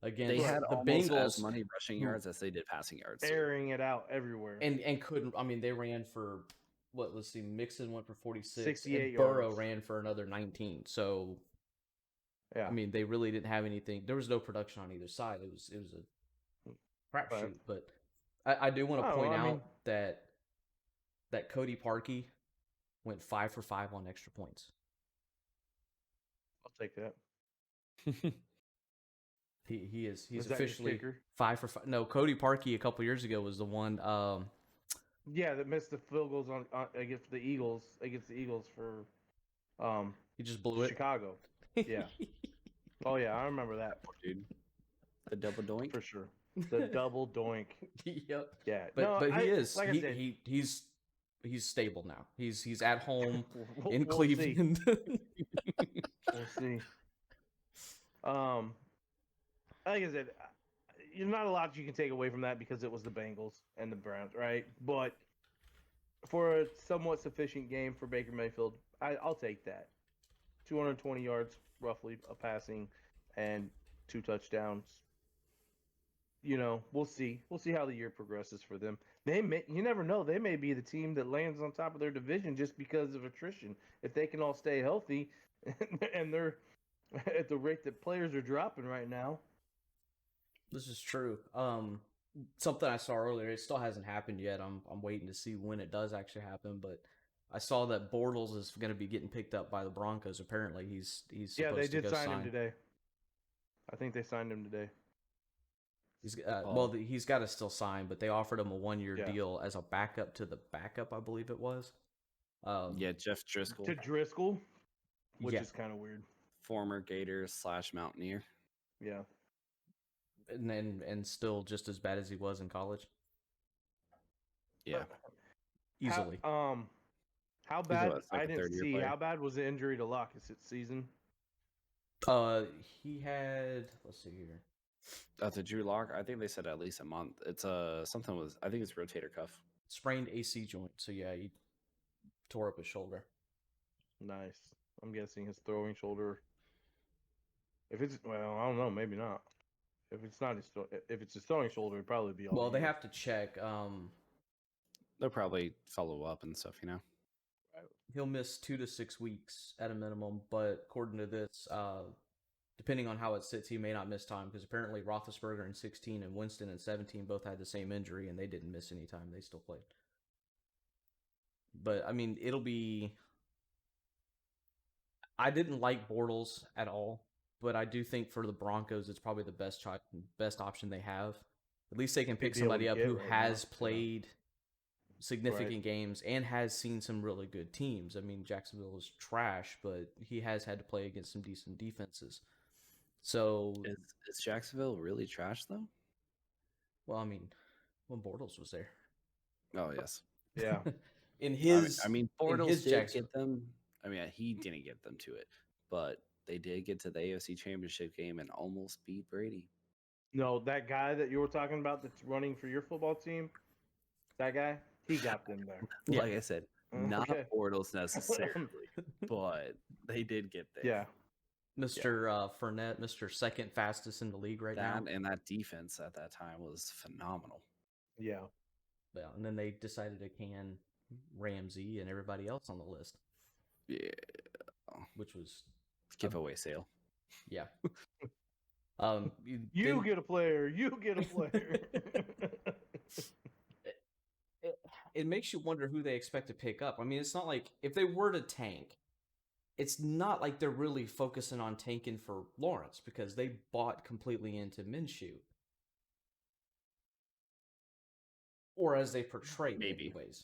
Against They had the almost Bengals, as many rushing who- yards as they did passing yards. too. Airing it out everywhere. and couldn't. I mean, they ran for what? Let's see. Mixon went for 46. 68 and Burrow yards. ran for another 19. So Yeah. I mean, they really didn't have anything. There was no production on either side. It was a crapshoot. Right. But I do want to Oh, point I out mean- that Cody Parkey went 5 for 5 on extra points. I'll take that. He's Was that your officially kicker? 5 for 5. No, Cody Parkey a couple years ago was the one. Yeah, that missed the field goals on against the Eagles for He just blew it. Chicago. Yeah. Oh yeah, I remember that Dude, the double doink. for sure. The double doink. Yep. Yeah. But I- he is. Like I said, He's stable now. He's at home we'll in see. Cleveland. We'll see. Like I said, you're not a lot you can take away from that because it was the Bengals and the Browns, right? But for a somewhat sufficient game for Baker Mayfield, I'll take that. 220 yards, roughly, a passing, and 2 touchdowns. You know, we'll see. We'll see how the year progresses for them. You never know. They may be the team that lands on top of their division just because of attrition. If they can all stay healthy, and they're at the rate that players are dropping right now. This is true. Something I saw earlier. It still hasn't happened yet. I'm waiting to see when it does actually happen. But I saw that Bortles is going to be getting picked up by the Broncos. Apparently, he's Yeah, they supposed to did go sign him today. I think they signed him today. He's well, he's got to still sign, but they offered him a 1-year Yeah. deal as a backup to the backup, I believe it was. Yeah, Jeff Driscoll, To Driscoll, which Yeah. is kind of weird. former Gators / Mountaineer. Yeah. and still just as bad as he was in college, Yeah, easily. How bad? what, I second, didn't third-year see. player? How bad was the injury to Luck this season? He had. Let's see here. To Drew Lock, I think they said at least a month. It's something with, I think it's rotator cuff. Sprained AC joint. So yeah, he tore up his shoulder. Nice. I'm guessing his throwing shoulder. If it's I don't know, maybe not. If it's not his throwing shoulder, it'd probably be all. Well, they year. have to check. They'll probably follow up and stuff, you know. He'll miss 2 to 6 weeks at a minimum, but according to this, depending on how it sits, he may not miss time because apparently Roethlisberger in 16 and Winston in 17 both had the same injury and they didn't miss any time. They still played. But I mean, it'll be. I didn't like Bortles at all, but I do think for the Broncos, it's probably the best option they have. At least they can pick They'd be able somebody to up get who right has now, yeah. played significant games and has seen some really good teams. I mean, Jacksonville is trash, but he has had to play against some decent defenses. So, Is Jacksonville really trash though? well, I mean, when Bortles was there, Oh yes. Yeah. in I his mean, in Bortles his did Jacksonville, get them. I mean, he didn't get them to it, but they did get to the AFC Championship game and almost beat Brady. No, that guy that you were talking about that's running for your football team, that guy, he got them there. Yeah. Like I said, not Okay. Bortles necessarily, but they did get there. Yeah. Mr. Fournette, Mr. Second fastest in the league right now. That and that defense at that time was phenomenal. Yeah. Yeah, and then they decided to can Ramsey and everybody else on the list, Yeah, which was giveaway sale. yeah. You get a player. You get a player. It makes you wonder who they expect to pick up. I mean, it's not like if they were to tank, it's not like they're really focusing on tanking for Lawrence because they bought completely into Minshew. Or as they portray it Maybe. anyways.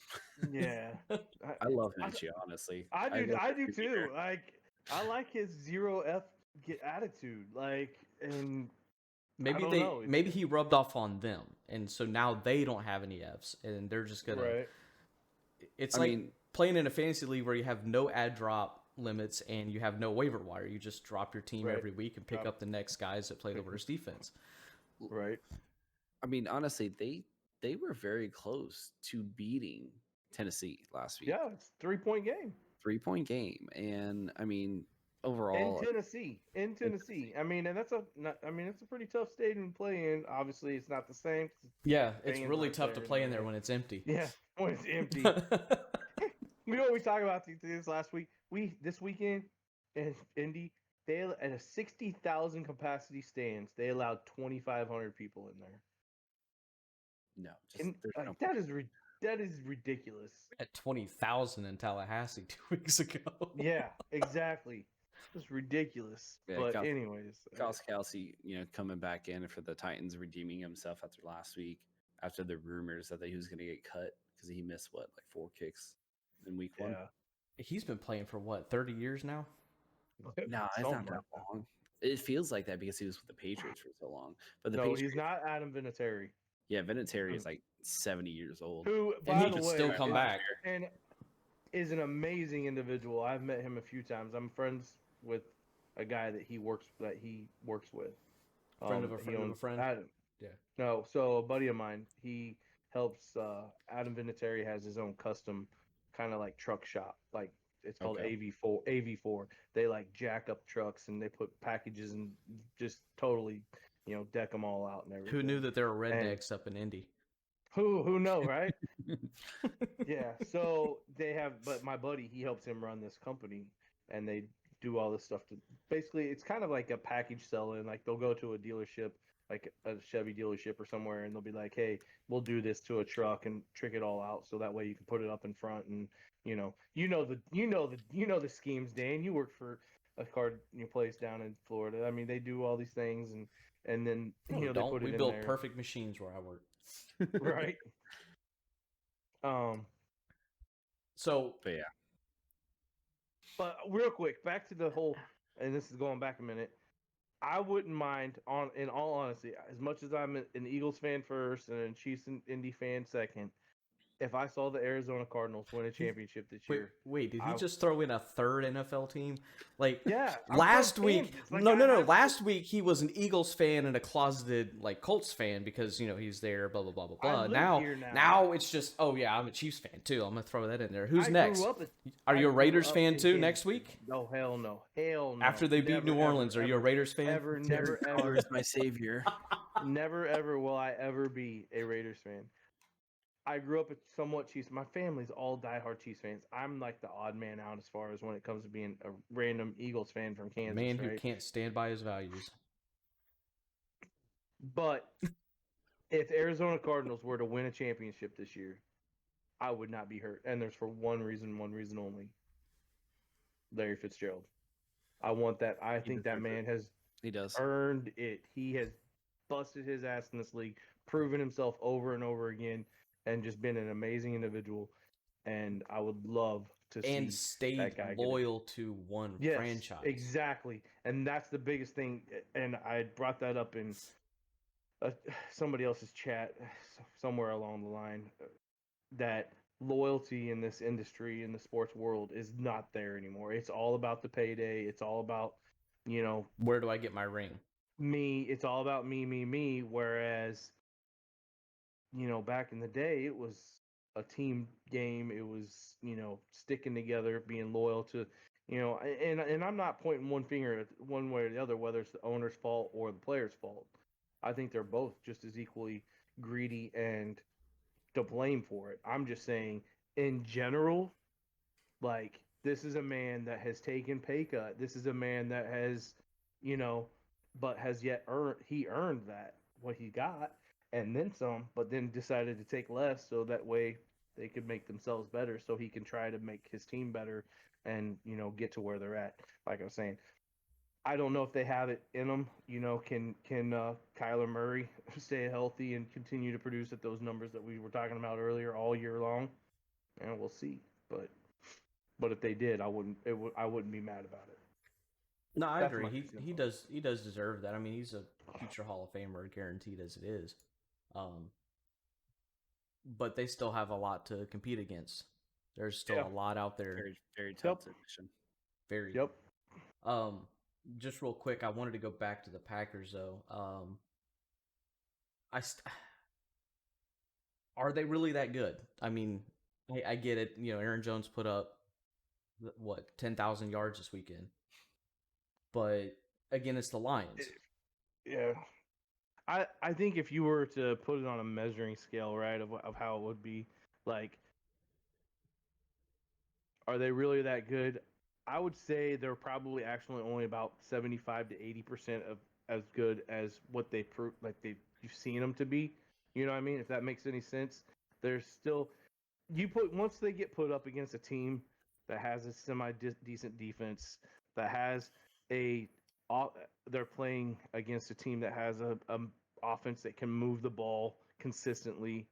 Yeah. I love Minshew, honestly. I do think too. either. Like I like his zero F attitude. Like and Maybe he rubbed off on them, and so now they don't have any Fs, and they're just gonna. Right. It's playing in a fantasy league where you have no ad drop limits and you have no waiver wire. You just drop your team every week and pick up the next guys that play the worst defense. Right. I mean, honestly, they were very close to beating Tennessee last week. Yeah, it's 3-point game. 3-point game, and I mean, overall, In Tennessee. I mean, and it's a pretty tough stadium to play in. Obviously, it's not the same. Yeah, it's fans really aren't tough to there play in there anymore. when it's empty. Yeah, when it's empty. You know what we talked about this last week? This weekend in Indy, they at a 60,000 capacity stands, they allowed 2,500 people in there. no, And there's no that is ridiculous. At 20,000 in Tallahassee 2 weeks ago. Yeah, exactly. It's ridiculous. Yeah, but Gus- anyways, Kelsey, coming back in for the Titans, redeeming himself after last week, after the rumors that he was going to get cut because he missed 4 kicks in week 1. yeah. He's been playing for 30 years now? No, it's not that long. It feels like that because he was with the Patriots for so long. But the Patriots, he's not Adam Vinatieri. Yeah, Vinatieri is 70 years old. Who, And by he the could way, still come back. and is an amazing individual. I've met him a few times. I'm friends with a guy that he works with. Friend of a friend of a friend? Adam. Yeah. No, so a buddy of mine, he helps Adam Vinatieri has his own custom kind of like truck shop. Like it's called AV4. They jack up trucks and they put packages and just totally, deck them all out and everything. Who knew that there were rednecks up in Indy? Who know, right? Yeah. So they have, but my buddy, he helps him run this company, and they do all this stuff to basically. It's kind of like a package selling. Like they'll go to a dealership, like a Chevy dealership or somewhere, and they'll be like, "Hey, we'll do this to a truck and trick it all out, so that way you can put it up in front." And you know the schemes, Dan. You work for a car place down in Florida. I mean, they do all these things, and then No, we they don't. put it We in build there. perfect machines where I work. Right. So, But yeah, but real quick, back to the whole, and this is going back a minute. I wouldn't mind, in all honesty, as much as I'm an Eagles fan first and a Chiefs and Indy fan second, if I saw the Arizona Cardinals win a championship this year. Wait, did he just throw in a third NFL team? Yeah. Last week, last week he was an Eagles fan and a closeted Colts fan because he's there. Blah blah blah blah blah. Now it's just I'm a Chiefs fan too. I'm gonna throw that in there. Who's next? Are you a Raiders fan too next week? No, hell no. After they beat New Orleans, are you a Raiders fan? Never ever is my savior. Never ever will I ever be a Raiders fan. I grew up a somewhat Chiefs. My family's all diehard Chiefs fans. I'm like the odd man out as far as when it comes to being a random Eagles fan from A Kansas, man who right? can't stand by his values. But if Arizona Cardinals were to win a championship this year, I would not be hurt. And there's for one reason only. Larry Fitzgerald. I want that. I He think that deserves it. man has He does. earned it. He has busted his ass in this league, proven himself over and over again, and just been an amazing individual. And I would love to And see stayed that guy get it. loyal to one Yes, franchise. exactly. And that's the biggest thing. And I brought that up in somebody else's chat somewhere along the line that loyalty in this industry, in the sports world, is not there anymore. It's all about the payday. It's all about, you know, Where do I get my ring? me. It's all about me. Whereas, you know, back in the day, it was a team game. It was, you know, sticking together, being loyal to, you know, and I'm not pointing one finger at one way or the other, whether it's the owner's fault or the player's fault. I think they're both just as equally greedy and to blame for it. I'm just saying, in general, like, this is a man that has taken pay cut. This is a man that has, you know, but has yet earned that what he got and then some, but then decided to take less so that way they could make themselves better so he can try to make his team better and, you know, get to where they're at. Like I was saying, I don't know if they have it in them. You know, can Kyler Murray stay healthy and continue to produce at those numbers that we were talking about earlier all year long? And we'll see. But if they did, I wouldn't be mad about it. No, I That's agree. my He 2 cents he on it. does deserve that. I mean, he's a future Hall of Famer, guaranteed as it is. But they still have a lot to compete against. There's still Yeah. a lot out there. Very, very Yep. talented mission. Very. Yep. Just real quick, I wanted to go back to the Packers though. Are they really that good? I mean, I get it. You know, Aaron Jones put up what 10,000 yards this weekend, but again, it's the Lions. Yeah. I think if you were to put it on a measuring scale, right, of how it would be, like, are they really that good? I would say they're probably actually only about 75 to 80% of as good as what they prove, like you've seen them to be. You know what I mean? If that makes any sense. There's still once they get put up against a team that has a semi decent defense, that has a they're playing against a team that has a offense that can move the ball consistently,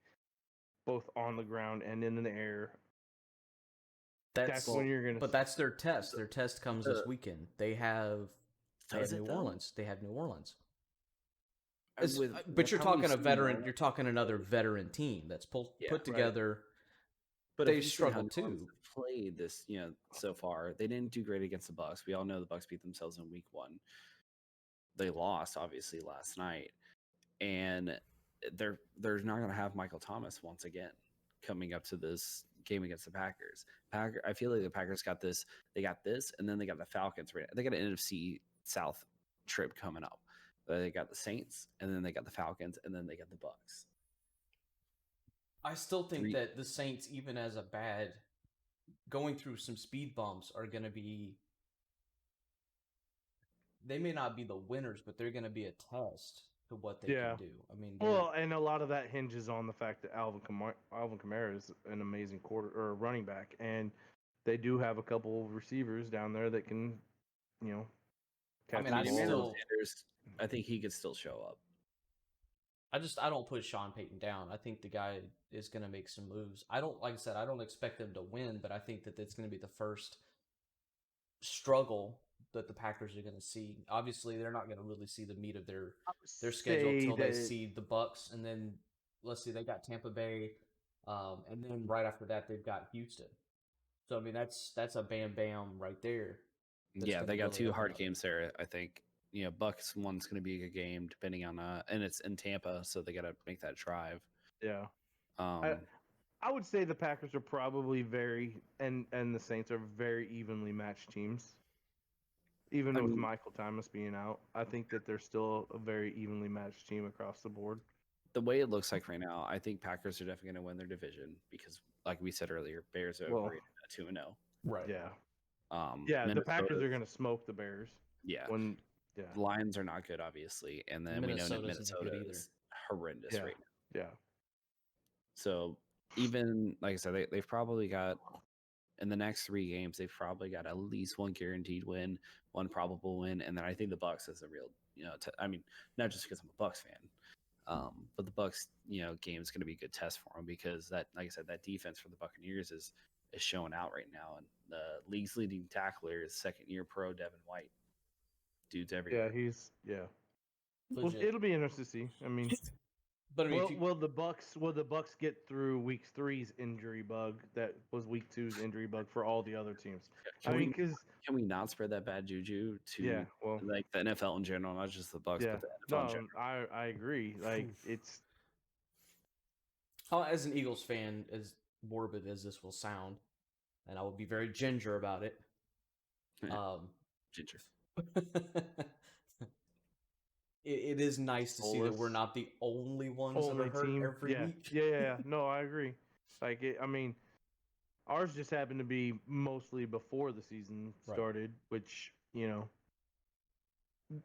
both on the ground and in the air. That's when you're gonna. But that's their test. Their test comes this weekend. They have Does it New though? Orleans. They have New Orleans. With But you're how we've talking a seen veteran. New You're talking another Orleans veteran team that's put Right. together. But They if you see how struggled New Orleans too. have played this, so far, they didn't do great against the Bucks. We all know the Bucks beat themselves in Week 1. They lost obviously last night, and they're not going to have Michael Thomas once again coming up to this game against the Packers. I feel like the Packers got this. They got this, and then they got the Falcons. Right, they got an NFC South trip coming up. They got the Saints, and then they got the Falcons, and then they got the Bucks. I still think that the Saints, even as a bad, going through some speed bumps, are going to be. They may not be the winners, but they're going to be a test to what they can do. I mean, well, and a lot of that hinges on the fact that Alvin Kamara is an amazing running back, and they do have a couple of receivers down there that can, you know, catch the ball. Emmanuel Sanders, I think he could still show up. I don't put Sean Payton down. I think the guy is going to make some moves. Like I said, I don't expect them to win, but I think that it's going to be the first struggle that the Packers are going to see. Obviously, they're not going to really see the meat of their schedule till they see the Bucks, and then let's see, they got Tampa Bay, and then right after that they've got Houston. So I mean, that's a bam bam right there. Yeah, they got two hard games there. I think Bucks one's going to be a good game, depending on and it's in Tampa, so they got to make that drive. Yeah. I would say the Packers are probably and the Saints are very evenly matched teams. Even with Michael Thomas being out, I think that they're still a very evenly matched team across the board. the way it looks like right now, I think Packers are definitely going to win their division because, like we said earlier, Bears are Well, overrated at 2-0. Right. yeah, yeah. The Packers Minnesota, are gonna smoke the Bears. yeah. When yeah, The Lions are not good, obviously, and then we know that Minnesota's not good Minnesota either. is horrendous yeah, right now. yeah. So even like I said, they've probably got in the next 3 games, they've probably got at least one guaranteed win, one probable win, and then I think the Bucks is a real, I mean, not just because I'm a Bucks fan, but the Bucks, game is going to be a good test for them because that, like I said, that defense for the Buccaneers is showing out right now, and the league's leading tackler is second-year pro Devin White. Dude's everywhere. Yeah. Well, Legit. it'll be interesting to see. I mean, But I mean, will the Bucks get through week 3's injury bug that was week 2's injury bug for all the other teams? Can we not spread that bad juju to like the NFL in general, not just the Bucks, but the NFL in general? I agree. Like it's as an Eagles fan, as morbid as this will sound, and I will be very ginger about it. Ginger. It is nice to see that we're not the only ones that are hurt every week. Yeah. No, I agree. Like I mean, ours just happened to be mostly before the season started, which and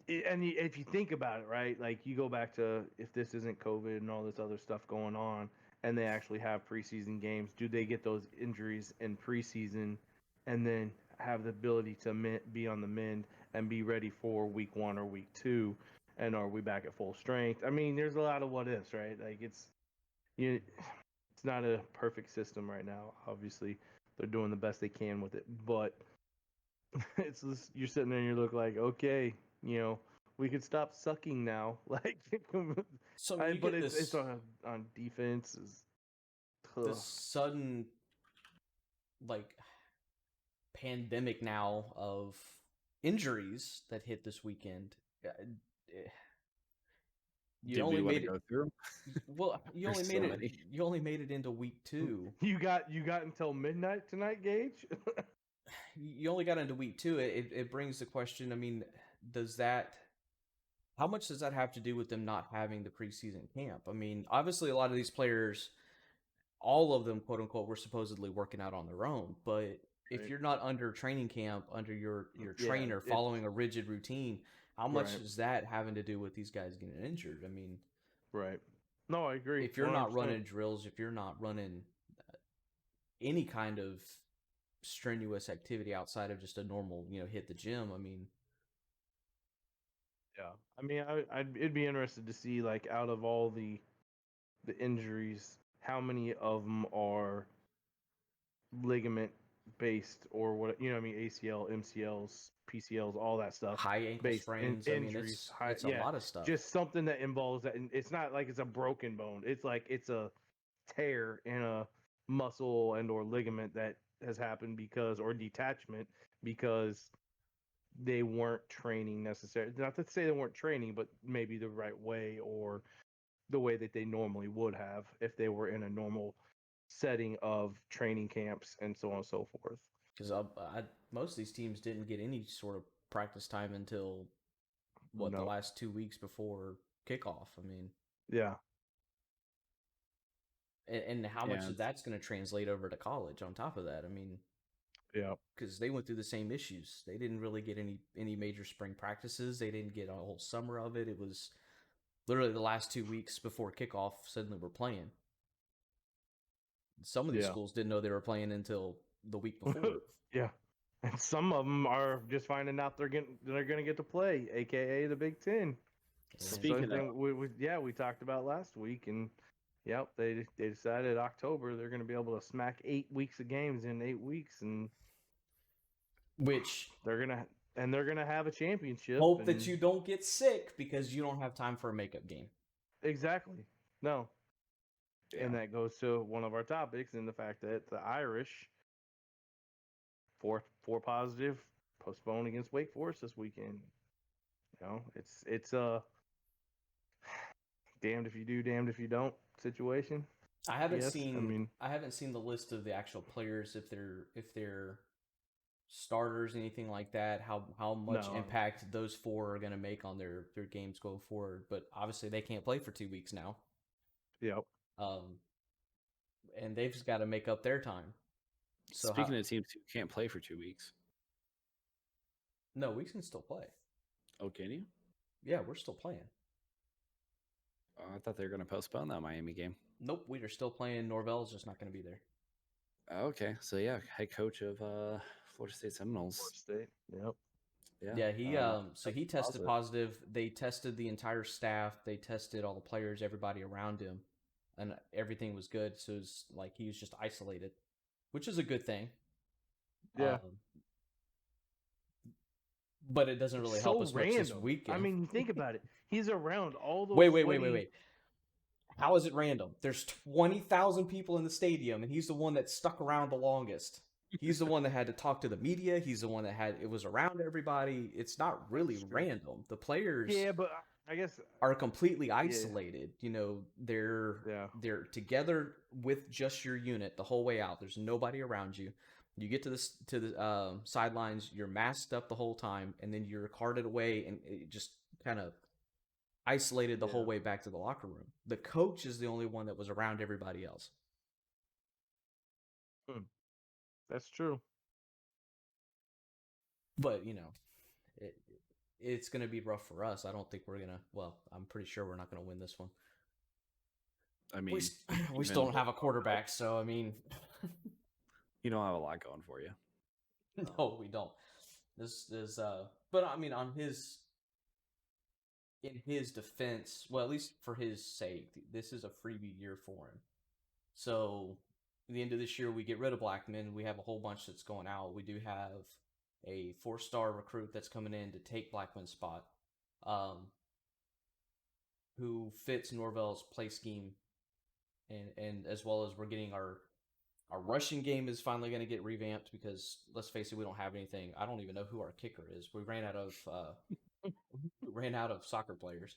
if you think about it, right, like you go back to if this isn't COVID and all this other stuff going on, and they actually have preseason games, do they get those injuries in preseason, and then have the ability to be on the mend and be ready for week 1 or week 2, and are we back at full strength? I mean, there's a lot of what ifs, right? Like it's not a perfect system right now. Obviously, they're doing the best they can with it, but it's just, you're sitting there and you look like, okay, we could stop sucking now. Like, so but it's on defense. This sudden like pandemic now of injuries that hit this weekend. You only made it. Go through? Well, you only made it. You only made it into week 2. You got until midnight tonight, Gage. You only got into week 2. It brings the question. I mean, how much does that have to do with them not having the preseason camp? I mean, obviously, a lot of these players, all of them, quote unquote, were supposedly working out on their own. But if you're not under training camp, under your trainer, following a rigid routine, how much is that having to do with these guys getting injured? I mean, right. No, I agree. If you're 100%. Not running drills, if you're not running any kind of strenuous activity outside of just a normal, hit the gym, I mean. Yeah. I mean, it'd be interested to see, like, out of all the injuries, how many of them are ligament based or what, I mean, ACL, MCLs, PCLs, all that stuff. High ankle sprains, injuries. It's a lot of stuff. Just something that involves that. And it's not like it's a broken bone. It's like it's a tear in a muscle and or ligament that has happened or detachment because they weren't training necessarily. Not to say they weren't training, but maybe the right way or the way that they normally would have if they were in a normal setting of training camps and so on and so forth. Because most of these teams didn't get any sort of practice time until the last 2 weeks before kickoff. I mean, yeah. And how much of that's going to translate over to college on top of that? I mean, yeah, because they went through the same issues. They didn't really get any major spring practices. They didn't get a whole summer of it. It was literally the last 2 weeks before kickoff. Suddenly we're playing. Some of these schools didn't know they were playing until the week before. Yeah, and some of them are just finding out they're going to get to play, aka the Big Ten. Speaking of, we talked about last week, and yep, they decided October they're going to be able to smack 8 weeks of games in 8 weeks, and which they're gonna have a championship. Hope that you don't get sick because you don't have time for a makeup game. Exactly. No. Yeah. And that goes to one of our topics, and the fact that the Irish, four positive, postponed against Wake Forest this weekend. It's a damned if you do, damned if you don't situation. I haven't seen the list of the actual players if they're starters, anything like that. How much impact those 4 are going to make on their games going forward. But obviously they can't play for 2 weeks now. Yep. And they've just got to make up their time. So Speaking of teams who can't play for 2 weeks. No, we can still play. Oh, can you? Yeah, we're still playing. I thought they were going to postpone that Miami game. Nope, we are still playing. Norvell's just not going to be there. Okay, so yeah, head coach of Florida State Seminoles. Florida State. Yep. Yeah, he tested positive. They tested the entire staff. They tested all the players, everybody around him, and everything was good. So it was like he was just isolated, which is a good thing. Yeah. But it doesn't really help us much this weekend. I mean, you think about it. He's around all those. Wait. How is it random? There's 20,000 people in the stadium, and he's the one that stuck around the longest. He's the one that had to talk to the media. He's the one that was around everybody. It's not really random. The players, but I guess are completely isolated. You know, they're together with just your unit the whole way out. There's nobody around you. You get to the sidelines. You're masked up the whole time, and then you're carted away, and it just kind of isolated the whole way back to the locker room. The coach is the only one that was around everybody else. That's true. But, you know, it's going to be rough for us. I don't think we're going to, well, I'm pretty sure we're not going to win this one. I mean, we still don't have a quarterback, so, I mean. You don't have a lot going for you. No, we don't. This is, but, I mean, in his defense, well, at least for his sake, this is a freebie year for him. So, at the end of this year, we get rid of Blackman. We have a whole bunch that's going out. We do have a 4-star recruit that's coming in to take Blackman's spot, who fits Norvell's play scheme, and as well as we're getting our rushing game is finally going to get revamped because, let's face it, we don't have anything. I don't even know who our kicker is. We ran out of soccer players.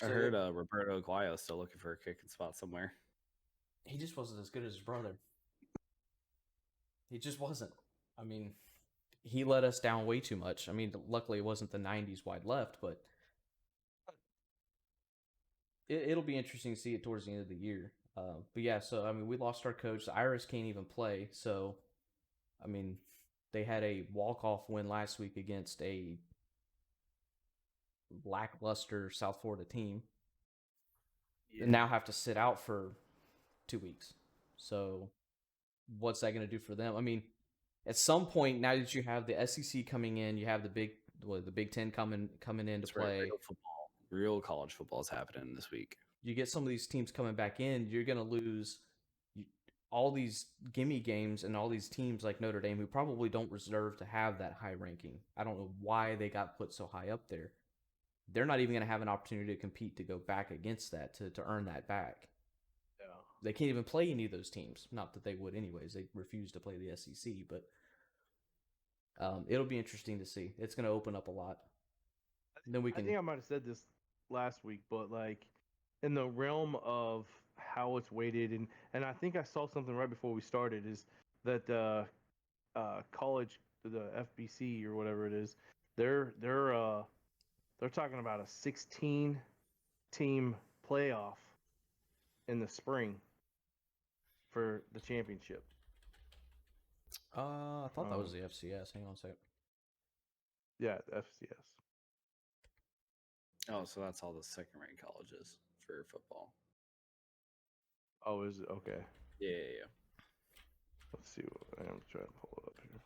I heard Roberto Aguayo still looking for a kicking spot somewhere. He just wasn't as good as his brother. He just wasn't. I mean, he let us down way too much. I mean, luckily it wasn't the 90s wide left, but it'll be interesting to see it towards the end of the year. But yeah, so, I mean, we lost our coach. Iris can't even play. So, I mean, they had a walk-off win last week against a lackluster South Florida team. Yeah. Now have to sit out for 2 weeks. So, what's that going to do for them? I mean, at some point, now that you have the SEC coming in, you have the Big Ten coming in to play. Real football, real college football is happening this week. You get some of these teams coming back in, you're going to lose all these gimme games and all these teams like Notre Dame who probably don't deserve to have that high ranking. I don't know why they got put so high up there. They're not even going to have an opportunity to compete to go back against that, to earn that back. Yeah. They can't even play any of those teams. Not that they would anyways. They refuse to play the SEC, but it'll be interesting to see. It's going to open up a lot. Then we can. I think I might have said this last week, but like, in the realm of how it's weighted, and I think I saw something right before we started, is that college, the FBC or whatever it is, they're talking about a 16-team playoff in the spring for the championship. I thought that was the FCS. Hang on a second. Yeah, the FCS. Oh, so that's all the second-ranked colleges for football. Oh, is it? Okay. Yeah. Let's see. I'm trying to pull it up here.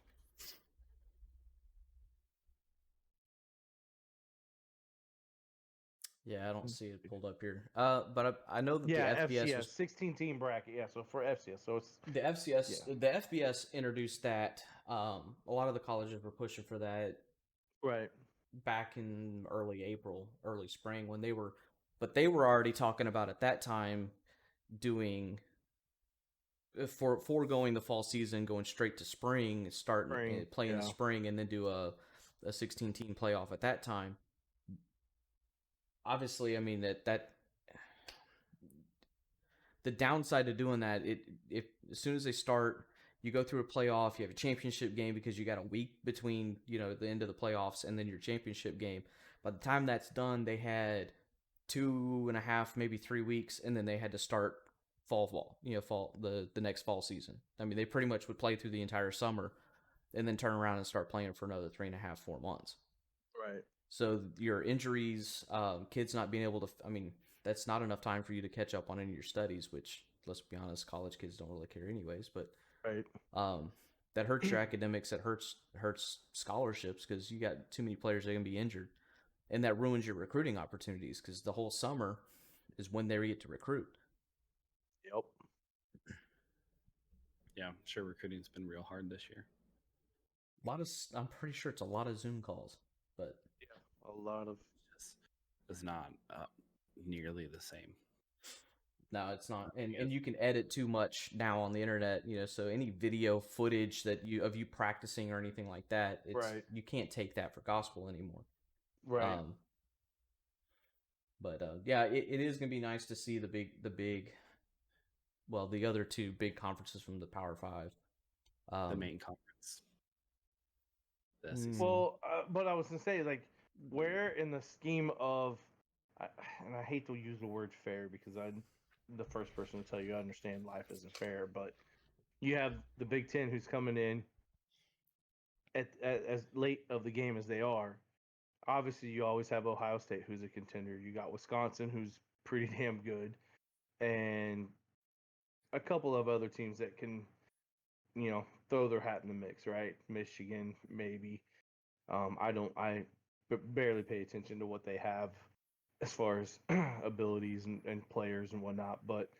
Yeah, I don't see it pulled up here. But I know that the FBS was 16-team bracket. Yeah, so for FCS, so it's the FCS. Yeah. The FBS introduced that. A lot of the colleges were pushing for that. Right. Back in early April, early spring, when they were already talking about at that time doing foregoing the fall season, going straight to spring, playing in the spring, and then do a 16-team playoff at that time. Obviously, I mean that the downside to doing that, if as soon as they start, you go through a playoff, you have a championship game because you got a week between the end of the playoffs and then your championship game. By the time that's done, they had 2.5, maybe 3 weeks, and then they had to start fall, the next fall season. I mean, they pretty much would play through the entire summer, and then turn around and start playing for another 3.5, 4 months. Right. So your injuries, kids not being able to, I mean, that's not enough time for you to catch up on any of your studies, which, let's be honest, college kids don't really care anyways. But Right. that hurts your academics. That hurts scholarships because you got too many players that are gonna be injured, and that ruins your recruiting opportunities because the whole summer is when they get to recruit. Yep. Yeah, I'm sure recruiting's been real hard this year. I'm pretty sure it's a lot of Zoom calls, but Yeah, a lot of. It's not nearly the same. no, it's not. And you can edit too much now on the internet, so any video footage of you practicing or anything like that, Right. you can't take that for gospel anymore. Right. But yeah, it is gonna be nice to see the other two big conferences from the Power Five. The main conference. The SEC. Well, but I was gonna say, like, where in the scheme of, and I hate to use the word fair because I'm the first person to tell you I understand life isn't fair, but you have the Big Ten who's coming in at as late of the game as they are. Obviously, you always have Ohio State, who's a contender. You got Wisconsin, who's pretty damn good, and a couple of other teams that can, throw their hat in the mix, right? Michigan, maybe. I barely pay attention to what they have as far as abilities and players and whatnot, but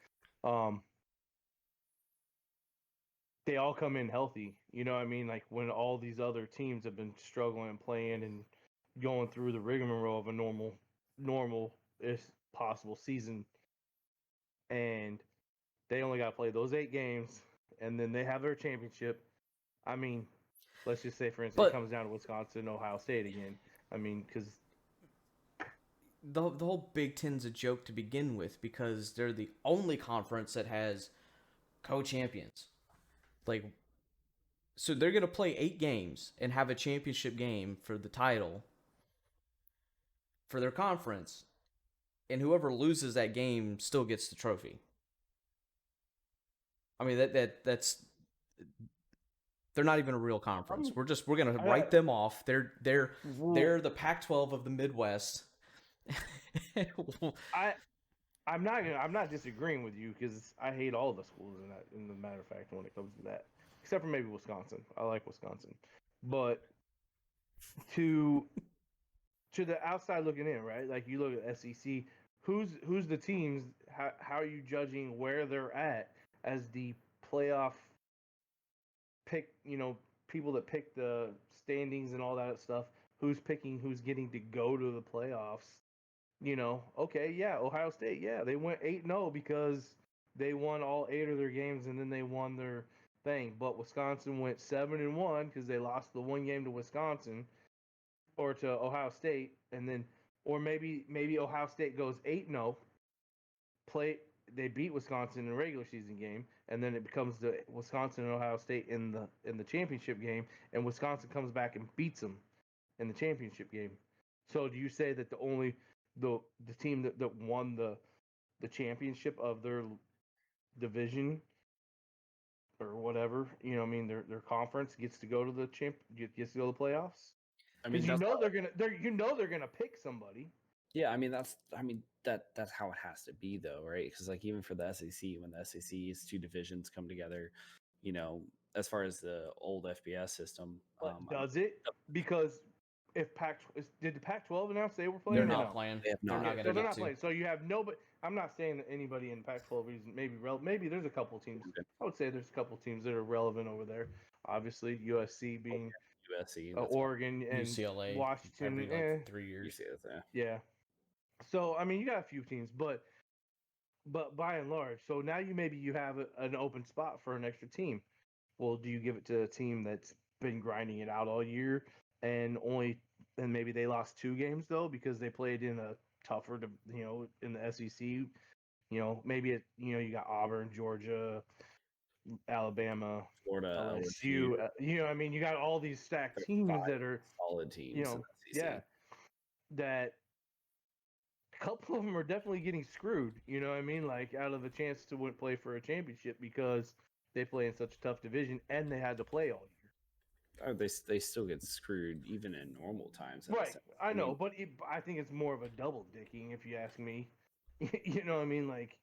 they all come in healthy. You know what I mean? Like when all these other teams have been struggling and playing and going through the rigmarole of a normal if possible season, and they only got to play those 8 games, and then they have their championship. I mean, let's just say, for instance, it comes down to Wisconsin, Ohio State again. I mean, because the whole Big Ten's a joke to begin with because they're the only conference that has co-champions. Like, so they're gonna play 8 games and have a championship game for the title for their conference, and whoever loses that game still gets the trophy. I mean that's they're not even a real conference. We're gonna write them off. They're the Pac-12 of the Midwest. I'm not disagreeing with you because I hate all the schools in that. In the matter of fact, when it comes to that, except for maybe Wisconsin. I like Wisconsin, but to the outside looking in, right? Like you look at SEC. Who's the teams? How are you judging where they're at as the playoff pick? People that pick the standings and all that stuff. Who's picking? Who's getting to go to the playoffs? Okay, yeah, Ohio State, yeah, they went 8-0 because they won all 8 of their games and then they won their thing. But Wisconsin went 7-1 because they lost the one game to Wisconsin or to Ohio State, and then or maybe Ohio State goes 8-0, they beat Wisconsin in the regular season game, and then it becomes the Wisconsin and Ohio State in the championship game, and Wisconsin comes back and beats them in the championship game. So do you say that the team that won the championship of their division or whatever, their conference gets to go to gets to go to the playoffs? I mean, Because they're gonna pick somebody. Yeah, I mean that's how it has to be though, right? Because like even for the SEC, when the SEC's 2 divisions come together, as far as the old FBS system, But does it? Because if did the Pac-12 announce they were playing? They're not playing. They have not. They're not So gonna they're get not to. playing. So you have nobody. I'm not saying that anybody in Pac-12 is maybe there's a couple teams. I would say there's a couple teams that are relevant over there. Obviously, USC being USC, Oregon and UCLA Washington. every 3 years. UCLA. Yeah. So I mean, you got a few teams, but by and large, so now you have an open spot for an extra team. Well, do you give it to a team that's been grinding it out all year and maybe they lost 2 games though because they played in a tougher in the SEC. Maybe you got Auburn, Georgia, Alabama, Florida, LSU. I mean, you got all these stacked teams that are solid teams. yeah, that a couple of them are definitely getting screwed. You know what I mean? Like out of the chance to play for a championship because they play in such a tough division and they had to play all year. They still get screwed even in normal times. In a Right, sense. I know, mean, but I think it's more of a double dicking if you ask me. You know what I mean? Like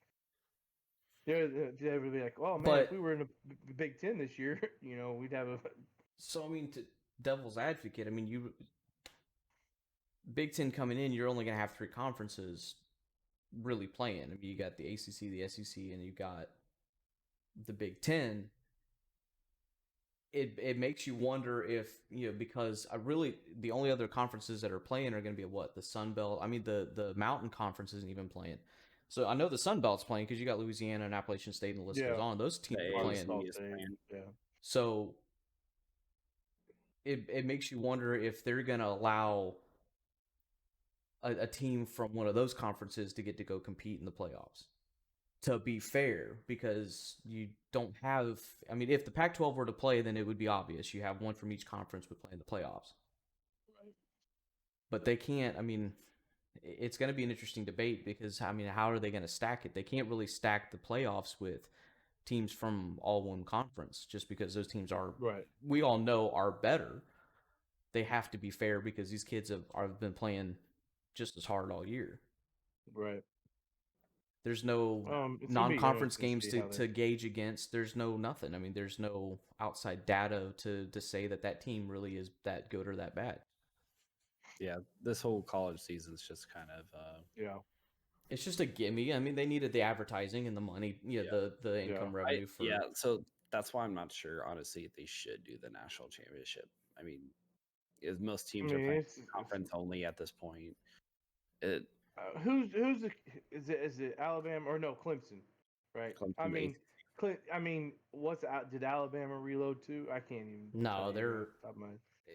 they're be like, oh man, if But we were in the Big Ten this year, we'd have a so I mean, to devil's advocate, I mean, you Big Ten coming in, you're only gonna have 3 conferences really playing. I mean, you got the ACC, the SEC, and you got the Big Ten. It makes you wonder if because the only other conferences that are playing are going to be what, the Sun Belt. I mean, the Mountain Conference isn't even playing. So I know the Sun Belt's playing because you got Louisiana and Appalachian State, and the list goes on. Those teams the are playing. AAC is playing. Yeah. So it makes you wonder if they're going to allow a team from one of those conferences to get to go compete in the playoffs. To be fair, because you don't have. I mean, if the Pac-12 were to play, then it would be obvious. You have one from each conference would play in the playoffs. Right. But they can't. I mean, it's going to be an interesting debate because, I mean, how are they going to stack it? They can't really stack the playoffs with teams from all one conference just because those teams are, Right. we all know, are better. They have to be fair because these kids have been playing just as hard all year. Right. There's no non-conference games to gauge against. There's no nothing. I mean, there's no outside data to say that team really is that good or that bad. Yeah, this whole college season is just kind of it's just a gimme. I mean, they needed the advertising and the money, the income revenue for. Yeah, so that's why I'm not sure, honestly, if they should do the national championship. I mean, most teams are playing conference only at this point. Who's is it Alabama or no Clemson, right? Clemson I mean, did Alabama reload too? I can't even. No, they're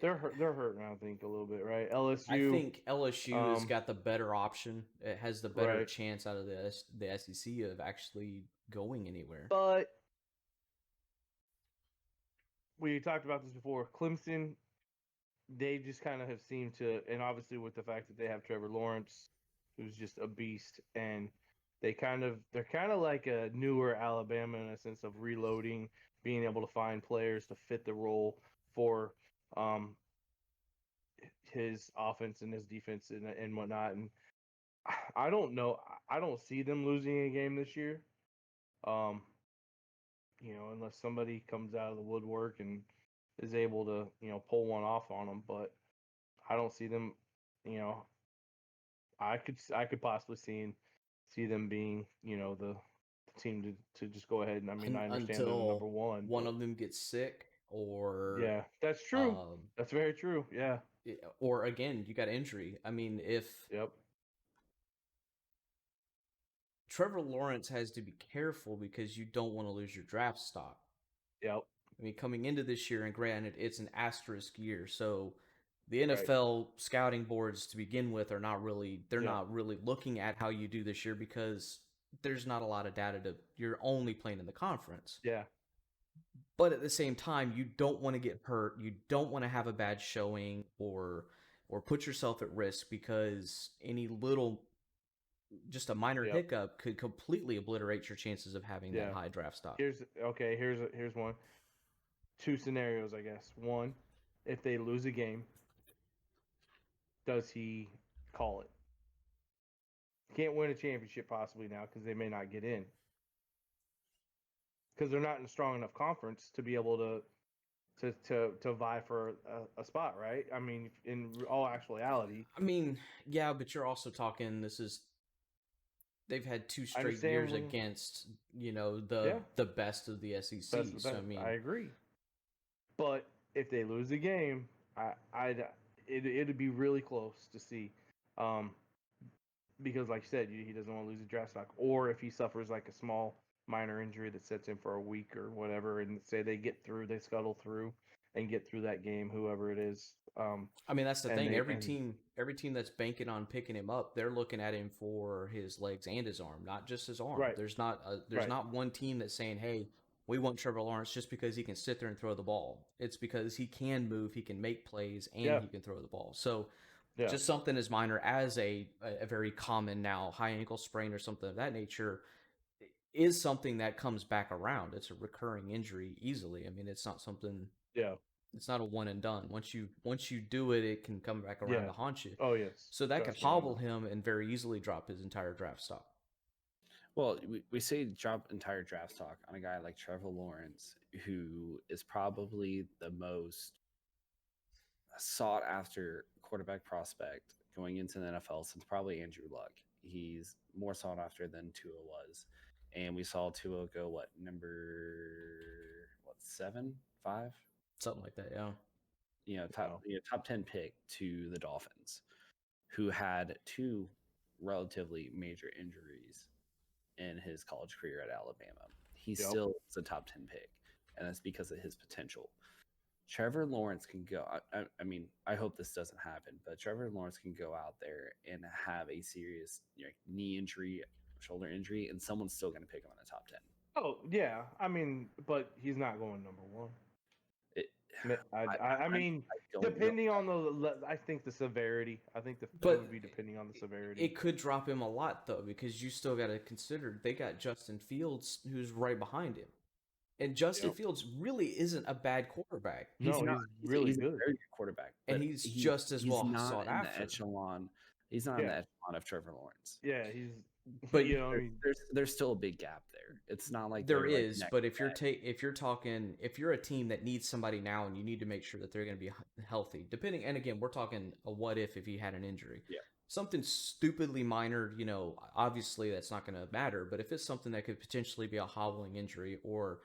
hurt. They're hurting, I think, a little bit, right? LSU. I think LSU has got the better option. It has the better chance out of the SEC of actually going anywhere. But we talked about this before. Clemson, they just kind of have seemed to, and obviously with the fact that they have Trevor Lawrence, who's just a beast, and they're kind of like a newer Alabama in a sense of reloading, being able to find players to fit the role for his offense and his defense and whatnot. And I don't know. I don't see them losing a game this year. Unless somebody comes out of the woodwork and is able to, pull one off on them. But I don't see them, I could possibly see them being, the team to just go ahead and, I mean, I understand they're number one. One of them gets sick or yeah, that's true. That's very true. Yeah. Or again, you got injury. I mean, if Trevor Lawrence has to be careful because you don't want to lose your draft stock. Yep. I mean, coming into this year, and granted, it's an asterisk year, so the NFL scouting boards to begin with are not really looking at how you do this year because there's not a lot of data you're only playing in the conference. Yeah. But at the same time, you don't want to get hurt. You don't want to have a bad showing or put yourself at risk because any little, just a minor hiccup could completely obliterate your chances of having that high draft stock. Here's one. 2 scenarios, I guess. One, if they lose a game, does he call it? Can't win a championship possibly now because they may not get in. Because they're not in a strong enough conference to be able to vie for a spot, right? I mean, in all actuality. I mean, yeah, but you're also talking. They've had 2 straight years against the best of the SEC. So I mean, I agree. But if they lose the game, it'd be really close to see. Because like you said, he doesn't want to lose his draft stock, or if he suffers like a small minor injury that sets him for a week or whatever, and say they scuttle through and get through that game, whoever it is. I mean, that's the thing. Every team that's banking on picking him up, they're looking at him for his legs and his arm, not just his arm. Right. There's not one team that's saying, "Hey, we want Trevor Lawrence just because he can sit there and throw the ball." It's because he can move, he can make plays, and he can throw the ball. So Yeah. Just something as minor as a very common now high ankle sprain or something of that nature is something that comes back around. It's a recurring injury easily. I mean, it's not something. Yeah. It's not a one and done. Once you do it, it can come back around Yeah. to haunt you. Oh yes. So that could Trust me, I hobble know. him and very easily drop his entire draft stock. Well, we say drop entire draft stock on a guy like Trevor Lawrence, who is probably the most sought after quarterback prospect going into the NFL since probably Andrew Luck. He's more sought after than Tua was. And we saw Tua go number 7, 5? Something like that, yeah. Top 10 pick to the Dolphins, who had two relatively major injuries in his college career at Alabama. He still is a top 10 pick, and that's because of his potential. Trevor Lawrence can go. I mean, I hope this doesn't happen, but Trevor Lawrence can go out there and have a serious knee injury, shoulder injury, and someone's still going to pick him in the top 10. Oh yeah, I mean, but he's not going number one. It, I mean, depending on I think the severity. I think it would be depending on the severity. It could drop him a lot though, because you still got to consider they got Justin Fields who's right behind him, and Justin Fields really isn't a bad quarterback. He's really good. A very good quarterback, and he's just as well not sought in after. the echelon. He's not in the echelon of Trevor Lawrence. Yeah, he's. But there's still a big gap there. It's not like there is, but if you're if you're a team that needs somebody now and you need to make sure that they're going to be healthy, depending, and again, we're talking a what if he had an injury. Yeah. Something stupidly minor, obviously that's not going to matter, but if it's something that could potentially be a hobbling injury or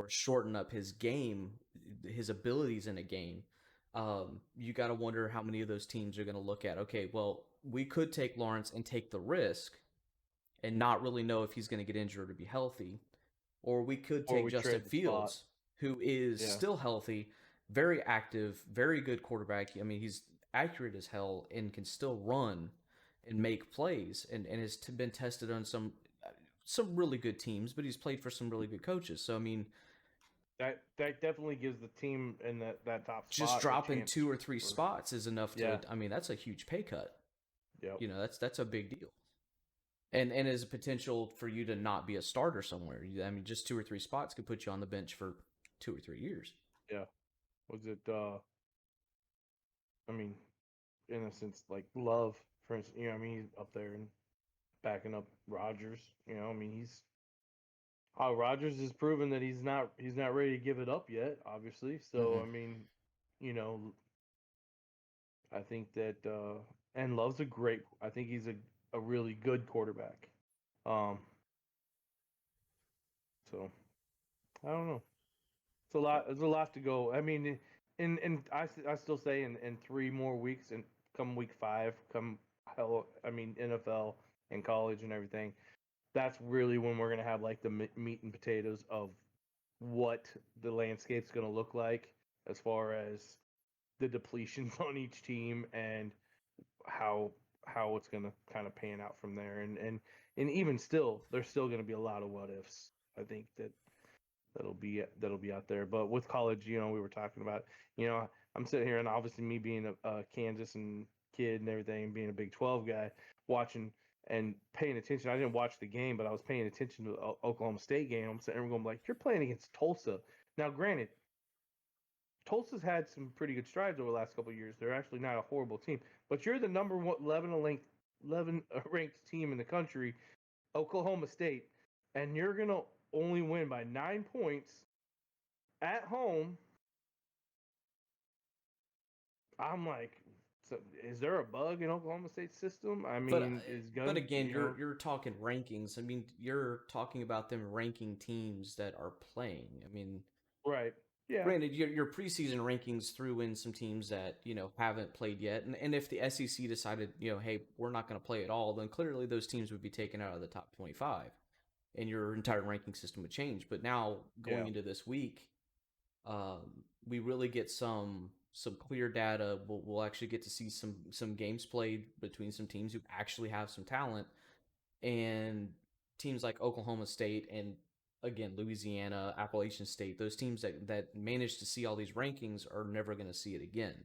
shorten up his game, his abilities in a game, you got to wonder how many of those teams are going to look at, okay, well, we could take Lawrence and take the risk and not really know if he's going to get injured or be healthy, or we could take Justin Fields, who is still healthy, very active, very good quarterback. I mean, he's accurate as hell and can still run and make plays, and has been tested on some really good teams, but he's played for some really good coaches. So I mean, that definitely gives the team in that top spot. Just dropping 2 or 3 spots is enough to. I mean, that's a huge pay cut. Yeah, that's a big deal. And is a potential for you to not be a starter somewhere. I mean, just 2 or 3 spots could put you on the bench for 2 or 3 years. Yeah. Was it? I mean, in a sense, like Love, for instance. I mean, he's up there and backing up Rodgers. I mean, Rodgers has proven that he's not ready to give it up yet. Obviously, so I mean, I think that and Love's I think he's a really good quarterback. So I don't know. It's a lot. There's a lot to go. I mean, I still say in 3 more weeks, and come week 5, NFL and college and everything, that's really when we're gonna have like the meat and potatoes of what the landscape's gonna look like as far as the depletions on each team and how it's gonna kind of pan out from there. And even still, there's still gonna be a lot of what ifs. I think that'll be out there. But with college, we were talking about, I'm sitting here, and obviously me being a Kansas and kid and everything, being a Big 12 guy, watching and paying attention. I didn't watch the game, but I was paying attention to the Oklahoma State game. I'm sitting there going like, you're playing against Tulsa. Now, granted, Tulsa's had some pretty good strides over the last couple of years. They're actually not a horrible team, but you're the number 11 ranked team in the country, Oklahoma State, and you're gonna only win by 9 points at home. I'm like, so is there a bug in Oklahoma State's system? I mean, but again, you're talking rankings. I mean, you're talking about them ranking teams that are playing. I mean, right. Yeah. Granted, your preseason rankings threw in some teams that haven't played yet, and if the SEC decided hey, we're not going to play at all, then clearly those teams would be taken out of the top 25, and your entire ranking system would change. But now going into this week, we really get some clear data. We'll actually get to see some games played between some teams who actually have some talent, and teams like Oklahoma State and, again, Louisiana, Appalachian State, those teams that manage to see all these rankings are never going to see it again.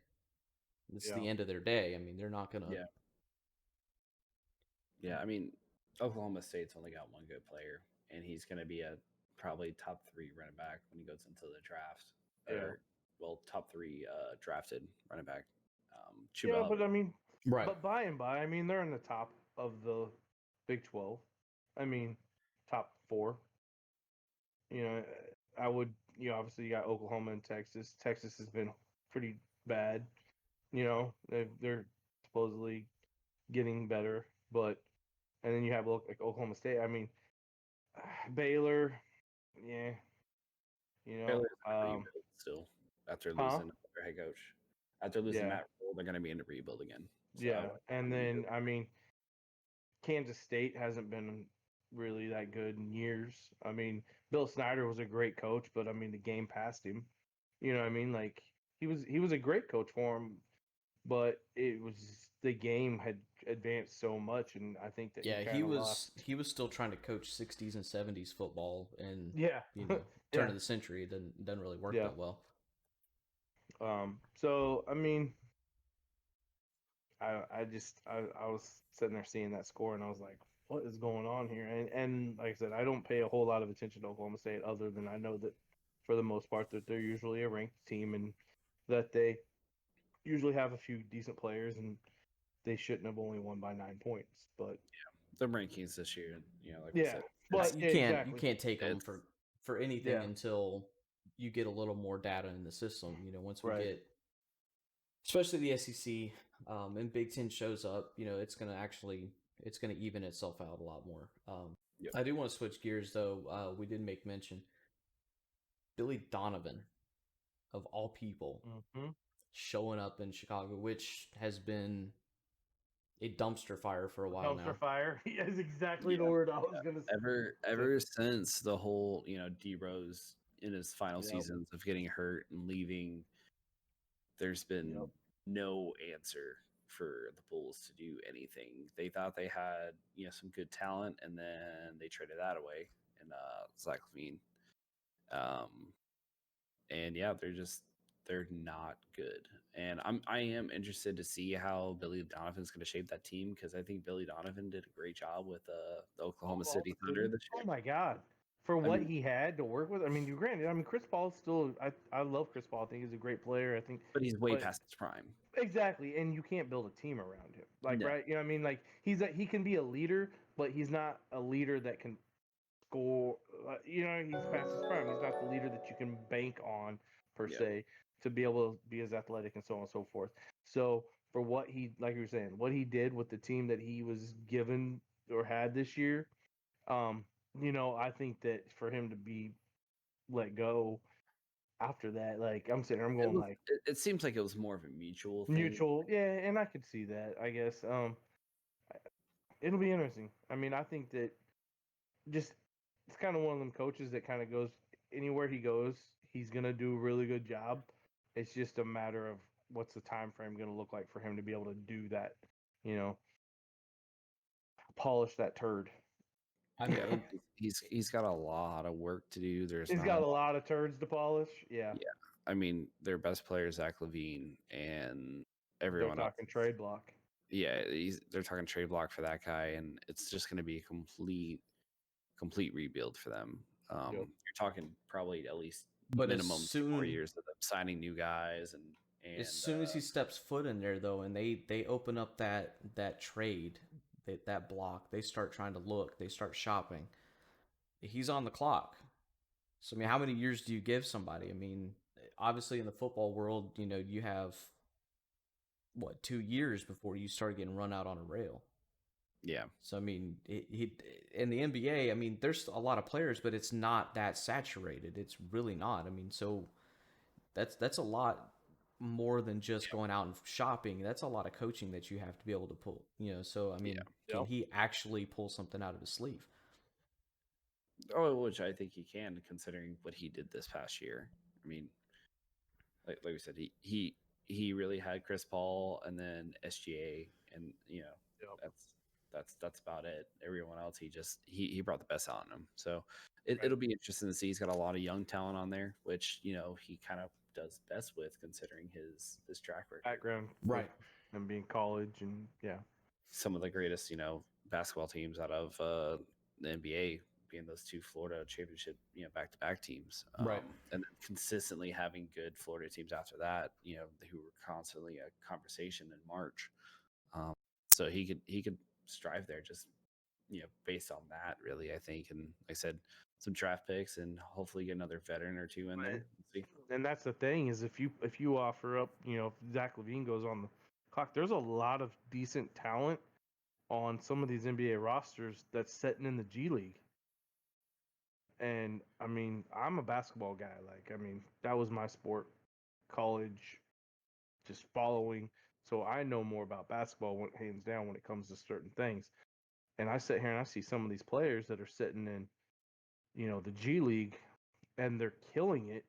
It's the end of their day. I mean, they're not gonna. Yeah. Yeah, I mean, Oklahoma State's only got one good player, and he's going to be a probably top 3 running back when he goes into the draft. Or, well, top 3 drafted running back. Yeah, but I mean, Right. but by and by, I mean, they're in the top of the Big 12. I mean, top 4. You know, I would, obviously you got Oklahoma and Texas. Texas has been pretty bad. You know, they're supposedly getting better, but and then you have like Oklahoma State. I mean, Baylor, yeah, Baylor's going to rebuild still after losing their head coach. After losing Matt Rule, they're going to be in a rebuild again. So yeah, and then I mean, Kansas State hasn't been really that good in years. I mean, Bill Snyder was a great coach, but I mean, the game passed him. You know what I mean? Like he was a great coach for him, but it was the game had advanced so much, and I think that Yeah, he kind of lost. he was still trying to coach 60s and 70s football, and Yeah, turn of the century. It doesn't really work that well. So I mean, I was sitting there seeing that score, and I was like, what is going on here? And like I said, I don't pay a whole lot of attention to Oklahoma State, other than I know that for the most part that they're usually a ranked team, and that they usually have a few decent players, and they shouldn't have only won by 9 points. But the rankings this year, like we said, but you can't take them for anything until you get a little more data in the system. Once we get, especially the SEC and Big Ten shows up, it's gonna even itself out a lot more. I do want to switch gears though. We did make mention Billy Donovan, of all people, showing up in Chicago, which has been a dumpster fire for a while now. Dumpster fire is exactly the word I was gonna say. Ever since the whole, D Rose in his final seasons of getting hurt and leaving, there's been no answer for the Bulls to do anything. They thought they had, some good talent, and then they traded that away in Zach LaVine. And yeah, they're not good. And I am interested to see how Billy Donovan's going to shape that team, because I think Billy Donovan did a great job with the Oklahoma City Thunder this year. Oh my God. For what he had to work with, I mean, granted, Chris Paul still, I love Chris Paul. I think he's a great player. I think, but he's way past his prime. Exactly, and you can't build a team around him. Like, right? You know what I mean? Like, he can be a leader, but he's not a leader that can score. He's past his prime. He's not the leader that you can bank on per se to be able to be as athletic and so on and so forth. So for what he, like you were saying, what he did with the team that he was given or had this year, I think that for him to be let go after that, like I'm sitting there, I'm going it seems like it was more of a mutual thing. Yeah, and I could see that, I guess. It'll be interesting. I mean, I think that just it's kind of one of them coaches that kind of goes anywhere he goes, he's gonna do a really good job. It's just a matter of what's the time frame gonna look like for him to be able to do that, polish that turd. I mean, he's got a lot of work to do. He's got a lot of turds to polish. Yeah. I mean, their best player is Zach LaVine, and everyone they're talking trade block. Yeah, they're talking trade block for that guy, and it's just going to be a complete rebuild for them. You're talking probably at least minimum 4 years of them signing new guys, and as soon as he steps foot in there, though, and they open up that trade, that block, they start trying to look, they start shopping. He's on the clock. So I mean, how many years do you give somebody? I mean, obviously in the football world, you have 2 years before you start getting run out on a rail. Yeah. So I mean, he in the NBA, I mean, there's a lot of players, but it's not that saturated. It's really not. I mean, so that's a lot more than just going out and shopping. That's a lot of coaching that you have to be able to pull. So I mean, can he actually pull something out of his sleeve? Oh, which I think he can, considering what he did this past year. I mean, like we said, he really had Chris Paul and then SGA, and that's about it. Everyone else, he brought the best out in him. So it'll be interesting to see. He's got a lot of young talent on there, which he kind of does best with, considering his track record. Background, Right. and being college, and yeah, Some of the greatest, basketball teams out of the NBA being those two Florida championship, back-to-back teams, Right. and then consistently having good Florida teams after that, who were constantly a conversation in March. Um, so he could strive there just based on that, really, I think. And like I said, some draft picks and hopefully get another veteran or two in there. Let's see. and that's the thing is if you offer up, if Zach Levine goes on the clock, there's a lot of decent talent on some of these NBA rosters that's sitting in the G League. And I mean, I'm a basketball guy. Like, I mean, that was my sport, college, just following. So I know more about basketball, hands down, when it comes to certain things. And I sit here and I see some of these players that are sitting in, the G League, and they're killing it,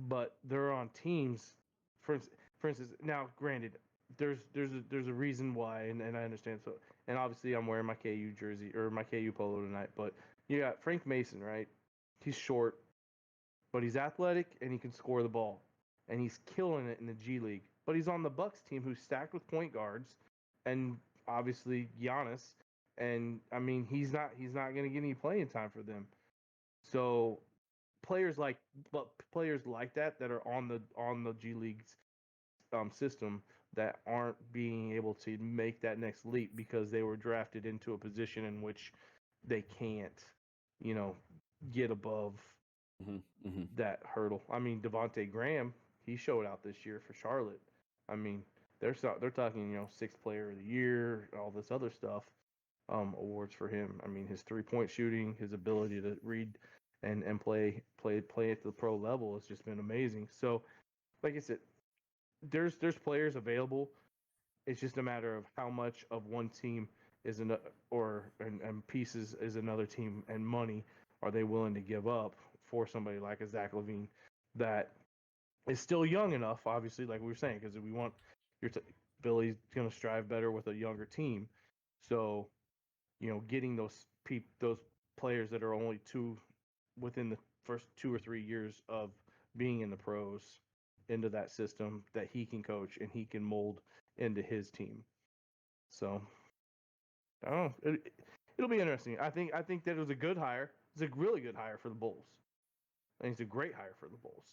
but they're on teams. For instance, now granted, there's a reason why, and I understand. So, and obviously I'm wearing my KU jersey or my KU polo tonight, but you got Frank Mason, right? He's short, but he's athletic and he can score the ball, and he's killing it in the G League. But he's on the Bucks team, who's stacked with point guards, and obviously Giannis. And I mean, he's not going to get any playing time for them. So players like that are on the G League's system that aren't being able to make that next leap because they were drafted into a position in which they can't, you know, get above that hurdle. I mean, Devonte Graham, he showed out this year for Charlotte. I mean, they're talking, sixth player of the year, all this other stuff, awards for him. I mean, his 3-point shooting, his ability to read and play at the pro level has just been amazing. So, like I said, there's players available. It's just a matter of how much of one team is and pieces is another team, and money are they willing to give up for somebody like a Zach Levine that is still young enough, obviously, like we were saying, because we want Billy's going to strive better with a younger team. So, getting those players that are only within the first 2 or 3 years of being in the pros into that system that he can coach and he can mold into his team. So I don't know. It'll be interesting. I think that it was a good hire. It's a really good hire for the Bulls. I think it's a great hire for the Bulls.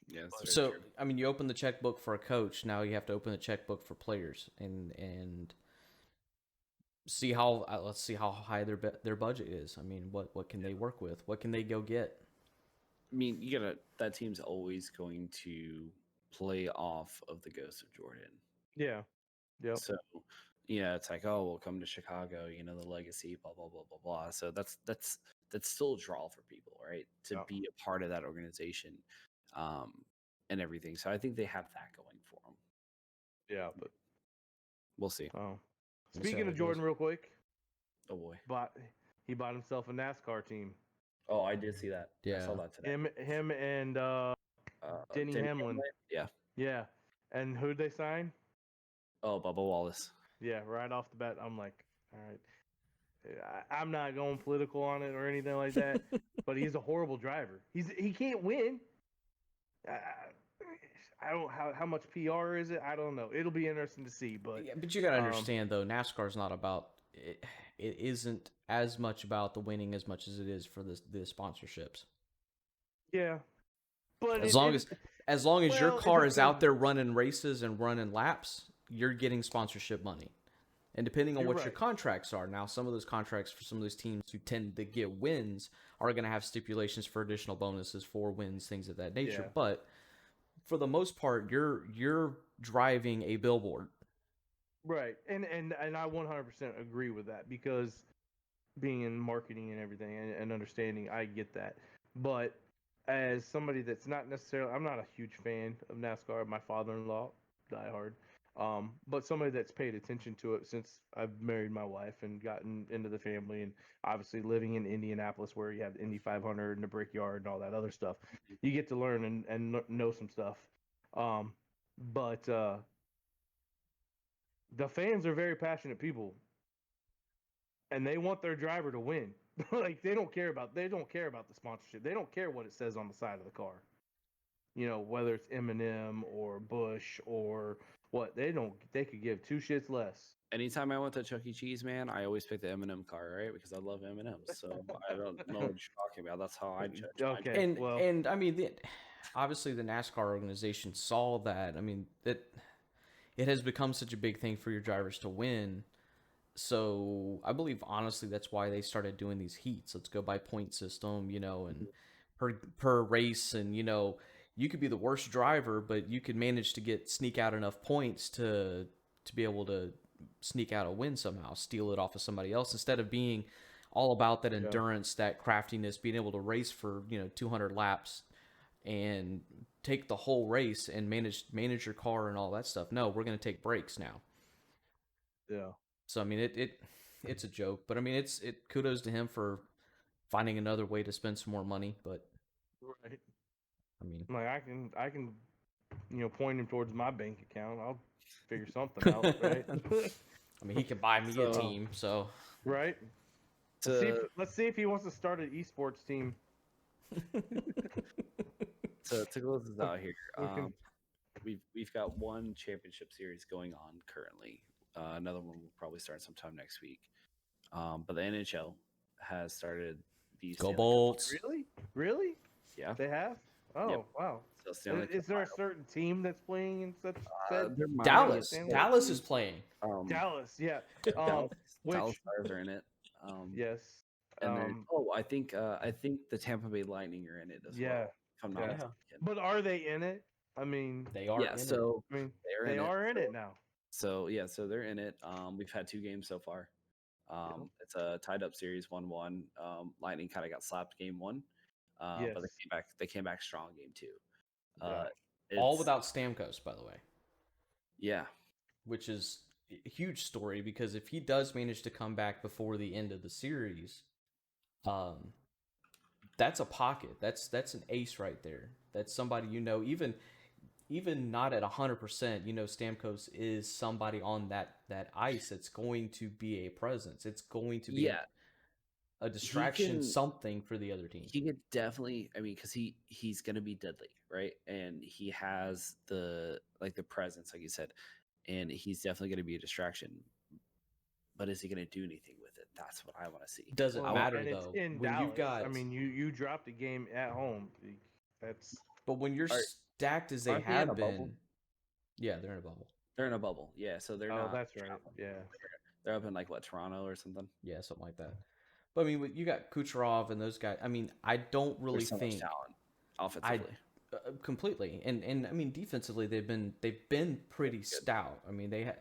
Yeah. So I mean, you open the checkbook for a coach. Now you have to open the checkbook for players and see how let's see how high their budget is. I mean, what can they work with? What can they go get? I mean, that team's always going to play off of the ghost of Jordan. Yeah. Yep. So, it's like, oh, we'll come to Chicago, the legacy, blah blah blah blah blah. So that's still a draw for people, right? To be a part of that organization, and everything. So I think they have that going for them. Yeah, but we'll see. Oh, speaking of Jordan, real quick. Oh boy, he bought himself a NASCAR team. Oh, I did see that. Yeah. I saw that today. Him and Denny Hamlin. Yeah. Yeah. And who'd they sign? Oh, Bubba Wallace. Yeah, right off the bat, I'm like, all right. I'm not going political on it or anything like that, but he's a horrible driver. He can't win. I don't how much PR is it? I don't know. It'll be interesting to see, but you got to understand though, NASCAR's not about it. It isn't as much about the winning as much as it is for the sponsorships. Yeah, but as long as your car is out there running races and running laps, you're getting sponsorship money. And depending on what your contracts are, now some of those contracts for some of those teams who tend to get wins are going to have stipulations for additional bonuses for wins, things of that nature. Yeah. But for the most part, you're driving a billboard. Right. And I 100% agree with that, because being in marketing and everything and understanding, I get that. But as somebody that's not necessarily, I'm not a huge fan of NASCAR. My father-in-law, diehard. But somebody that's paid attention to it since I've married my wife and gotten into the family, and obviously living in Indianapolis where you have the Indy 500 and the Brickyard and all that other stuff, you get to learn and know some stuff. But the fans are very passionate people, and they want their driver to win. Like they don't care about the sponsorship. They don't care what it says on the side of the car. You know, whether it's Eminem or Bush or what, they could give two shits less. Anytime I went to Chuck E. Cheese, man, I always pick the M&M car, right? Because I love M&Ms. So I don't know what you're talking about. That's how I judge my Okay, And well, and I mean, obviously the NASCAR organization saw that. I mean, that it has become such a big thing for your drivers to win. So I believe honestly that's why they started doing these heats. Let's go by point system, you know, and per race, and you know, you could be the worst driver, but you could manage to sneak out enough points to be able to sneak out a win somehow, steal it off of somebody else instead of being all about that yeah, endurance, that craftiness, being able to race for, you know, 200 laps and take the whole race and manage your car and all that stuff. No, we're going to take breaks now. yeah, So I mean, it's a joke, but I mean, it kudos to him for finding another way to spend some more money. But right. I mean, Like I can, you know, point him towards my bank account. I'll figure something out, right? I mean, he can buy me a So team. So Right. to Let's see if he wants to start an esports team. to close this out here, We can. we've got one championship series going on currently. Another one will probably start sometime next week. But the NHL has started the go Stanley Cup. Bolts. Really? Yeah. They have? Oh, Yep. wow. So Stanley Cup Is there a final. certain team that's playing in such said? There might be a Dallas. Stanley? Dallas is playing. Dallas, yeah. Dallas, Which Dallas Stars are in it. yes. And then I think the Tampa Bay Lightning are in it as Yeah, well. If I'm not yeah. mistaken. But are they in it? I mean, They are Yeah, in it. so I mean, they're they in it. are in it now. So yeah, so they're in it. We've had 2 games so far. It's a tied up series, 1-1. Lightning kind of got slapped game 1, Yes. but they came back strong game 2. Yeah. All It's without Stamkos, by the way, yeah, which is a huge story because if he does manage to come back before the end of the series, that's a pocket. That's an ace right there. That's somebody, you know, even not at 100%, you know, Stamkos is somebody on that ice that's going to be a presence. It's going to be yeah. a distraction, can- something for the other team. He could definitely. I mean, because he's gonna be deadly, right? And he has the presence, like you said, and he's definitely gonna be a distraction. But is he gonna do anything with it? That's what I want to see. Doesn't Well, matter and it's though. in When Dallas. you've got, I mean, you dropped a game at home. That's but when you're Are- stacked as they aren't they in have a been, bubble? yeah, they're in a bubble. They're in a bubble, yeah. So they're oh, not. that's right. traveling. Yeah. They're up in like what, Toronto or something. Yeah, something like that. But I mean, you got Kucherov and those guys. I mean, I don't really There's so much think talent I offensively. completely, and I mean defensively they've been pretty stout. I mean they had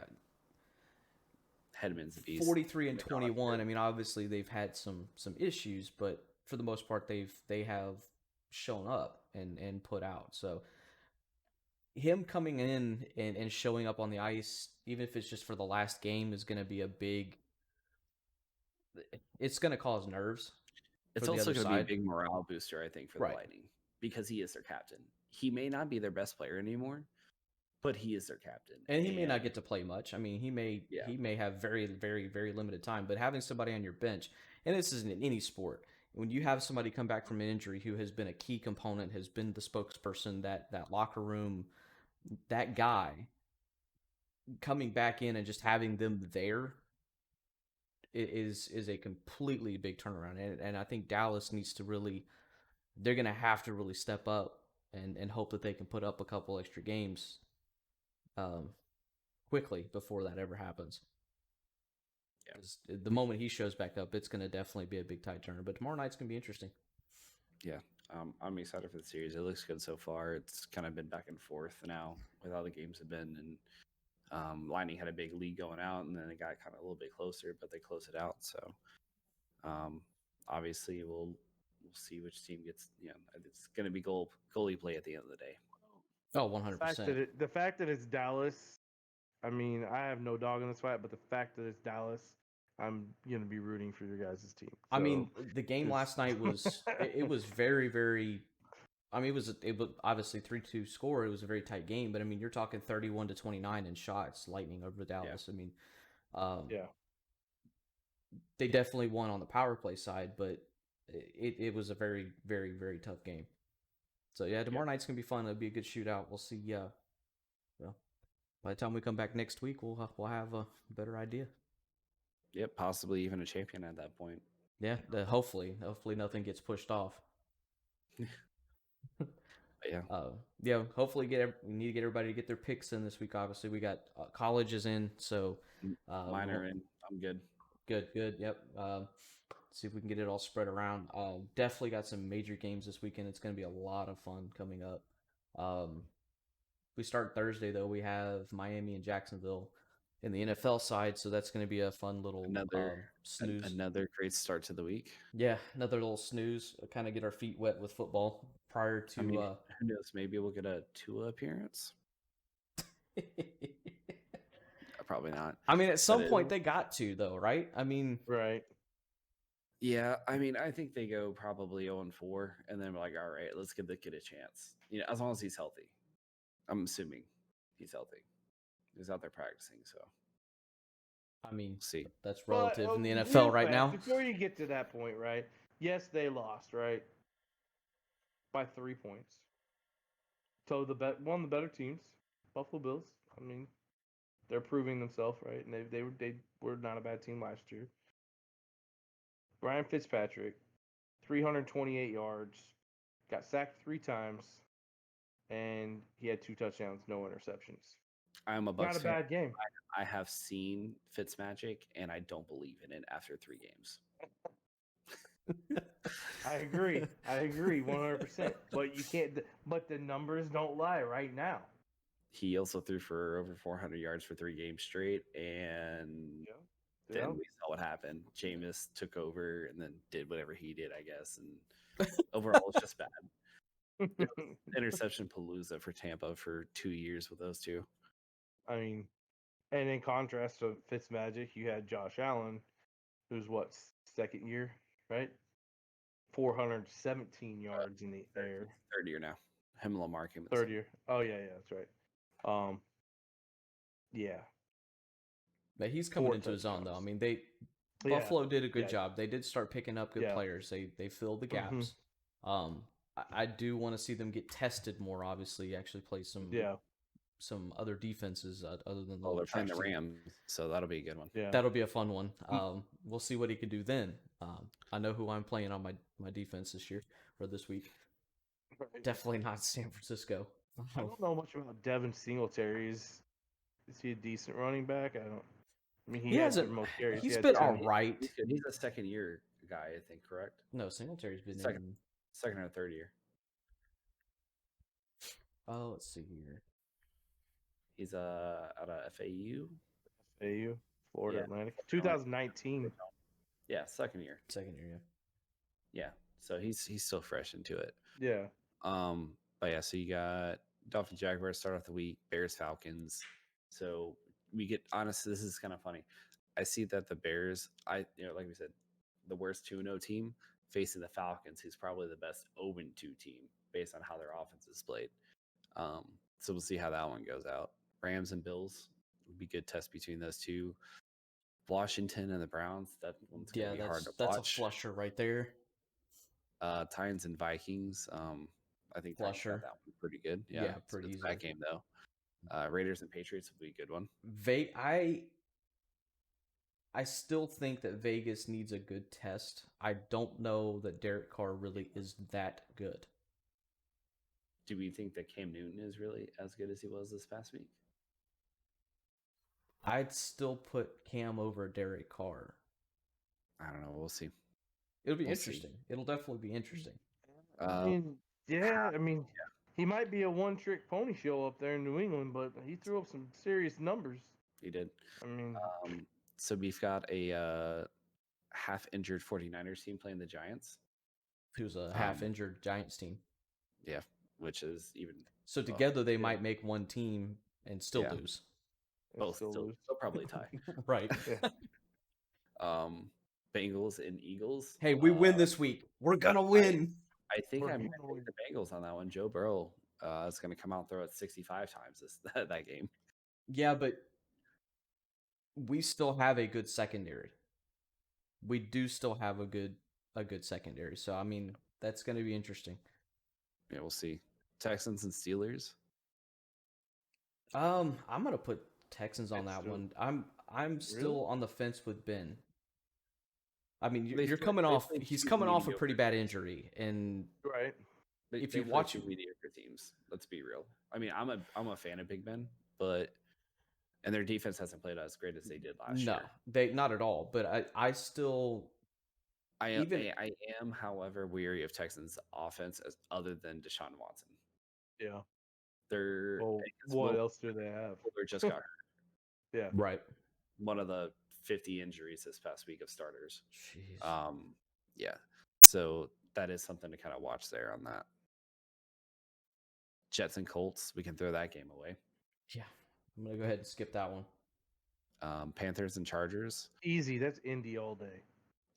Hedman's the beast. 43 and McConnell, 21. I mean obviously they've had some issues, but for the most part they have shown up and put out. So him coming in and showing up on the ice, even if it's just for the last game, is going to be a big. It's going to cause nerves. It's for the also other going to be a side. big morale booster, I think, for the Right. Lightning because he is their captain. He may not be their best player anymore, but he is their captain, And he may not get to play much. I mean, he Yeah. may have very, very, very limited time. But having somebody on your bench, and this isn't in any sport, when you have somebody come back from an injury who has been a key component, has been the spokesperson, that locker room, that guy coming back in and just having them there is a completely big turnaround. And I think Dallas needs to really, they're going to have to really step up and hope that they can put up a couple extra games quickly before that ever happens. Yeah. 'Cause the moment he shows back up, it's going to definitely be a big tide turner. But tomorrow night's going to be interesting. Yeah. I'm excited for the series. It looks good so far. It's kind of been back and forth now with how the games have been. And Lightning had a big lead going out, and then it got kind of a little bit closer, but they closed it out. So obviously we'll see which team gets. It's going to be goalie play at the end of the day. Oh, 100%. The fact that it's Dallas, I mean, I have no dog in this fight, but the fact that it's Dallas, I'm gonna be rooting for your guys' team. I mean, the game last night was it was very, very. I mean, it was obviously 3-2 score. It was a very tight game, but I mean, you're talking 31-29 in shots, Lightning over Dallas. I mean, yeah. they definitely won on the power play side, but it was a very, very, very tough game. So yeah, tomorrow night's gonna be fun. It'll be a good shootout. We'll see. Well, by the time we come back next week, we'll have a better idea. Yep, possibly even a champion at that point. Yeah, hopefully nothing gets pushed off. But yeah, yeah. Hopefully, we need to get everybody to get their picks in this week. Obviously, we got colleges in, so mine are in. I'm good. Good. Yep. See if we can get it all spread around. Definitely got some major games this weekend. It's going to be a lot of fun coming up. We start Thursday though. We have Miami and Jacksonville in the NFL side, so that's going to be a fun little snooze. Another great start to the week. Yeah, another little snooze. Kind of get our feet wet with football prior to. I mean, who knows? Maybe we'll get a Tua appearance. Probably not. I mean, at some point they got to though, right? I mean, right. Yeah, I mean, I think they go probably 0-4, and then we're like, all right, let's give the kid a chance. As long as he's healthy. I'm assuming he's healthy. He's out there practicing, so. I mean, see, that's relative in the NFL right now. Before you get to that point, right? Yes, they lost, right? By 3 points. So one of the better teams, Buffalo Bills. I mean, they're proving themselves, right? And they were not a bad team last year. Ryan Fitzpatrick, 328 yards, got sacked 3 times, and he had 2 touchdowns, no interceptions. I'm a Bucs fan. Not a bad game. I have seen Fitzmagic, and I don't believe in it after 3 games. I agree 100%. But you can't. But the numbers don't lie right now. He also threw for over 400 yards for 3 games straight, and then we saw what happened. Jameis took over and then did whatever he did, I guess, and overall it's just bad. Interception palooza for Tampa for 2 years with those two. I mean, and in contrast to Fitzmagic, you had Josh Allen, who's what, second year, right? 417 yards in the air. Third year now. Him and Lamar came. Third year. Oh yeah, that's right. Yeah. But he's coming into his own though. I mean, Buffalo did a good job. They did start picking up good players. They filled the gaps. I do want to see them get tested more. Obviously, actually play some other defenses other than the. They're playing the Rams, so that'll be a good one. Yeah, that'll be a fun one. We'll see what he can do then. I know who I'm playing on my defense this year or this week. Right. Definitely not San Francisco. I don't know much about Devin Singletary. Is he a decent running back? I mean, he has the most carries. He's been all right. He's a second year guy, I think. Correct? No, Singletary's been second or third year. Oh, let's see here. He's out of FAU. Florida Atlantic. 2019. Yeah, second year. Yeah. So he's still fresh into it. Yeah. But yeah, so you got Dolphins Jaguars start off the week, Bears Falcons. So we get honestly, this is kind of funny. I see that the Bears, like we said, the worst 2-0 team facing the Falcons, who's probably the best 0-2 team based on how their offense is played. So we'll see how that one goes out. Rams and Bills would be a good test between those two. Washington and the Browns, that one's gonna be hard to watch. That's a flusher right there. Titans and Vikings. I think flusher. That one pretty good. Yeah, pretty easy. That game though. Raiders and Patriots would be a good one. I still think that Vegas needs a good test. I don't know that Derek Carr really is that good. Do we think that Cam Newton is really as good as he was this past week? I'd still put Cam over Derek Carr. I don't know. We'll see. It'll be interesting. It'll definitely be interesting. I mean, he might be a one-trick pony show up there in New England, but he threw up some serious numbers. He did. I mean, so we've got a half-injured 49ers team playing the Giants. Who's a half-injured Giants team. Yeah, which is even... So together they might make one team and still lose. Both they'll probably tie. Right. Yeah. Bengals and Eagles. Hey, we win this week. We're gonna win. I think I might take the Bengals on that one. Joe Burrow is going to come out and throw it 65 times that game. Yeah, but we still have a good secondary. we do still have a good secondary. So I mean, that's going to be interesting. Yeah, we'll see. Texans and Steelers. I'm gonna put Texans on It's that still- one. I'm still on the fence with Ben. I mean, you're coming off. He's coming off a pretty bad injury, and right. if They you play watch, two mediocre teams. Let's be real. I mean, I'm a fan of Big Ben, but and their defense hasn't played as great as they did last no, year. they not at all. But I still even I am, however, weary of Texans' offense as other than Deshaun Watson. Yeah. They're Well, what else do they have? Fuller just got hurt. Yeah. right. One of the 50 injuries this past week of starters. Jeez. Yeah. So that is something to kind of watch there on that. Jets and Colts, we can throw that game away. Yeah, I'm gonna go ahead and skip that one. Panthers and Chargers. Easy. That's Indy all day.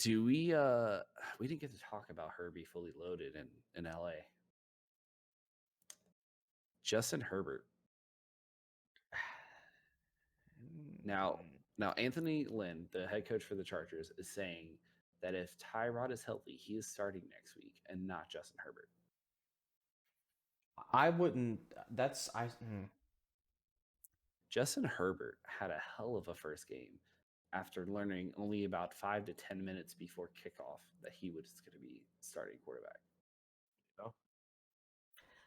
Do we didn't get to talk about Herbie fully loaded in LA. Justin Herbert. Now Anthony Lynn, the head coach for the Chargers, is saying that if Tyrod is healthy, he is starting next week and not Justin Herbert. I wouldn't. Justin Herbert had a hell of a first game after learning only about 5 to 10 minutes before kickoff that he was going to be starting quarterback.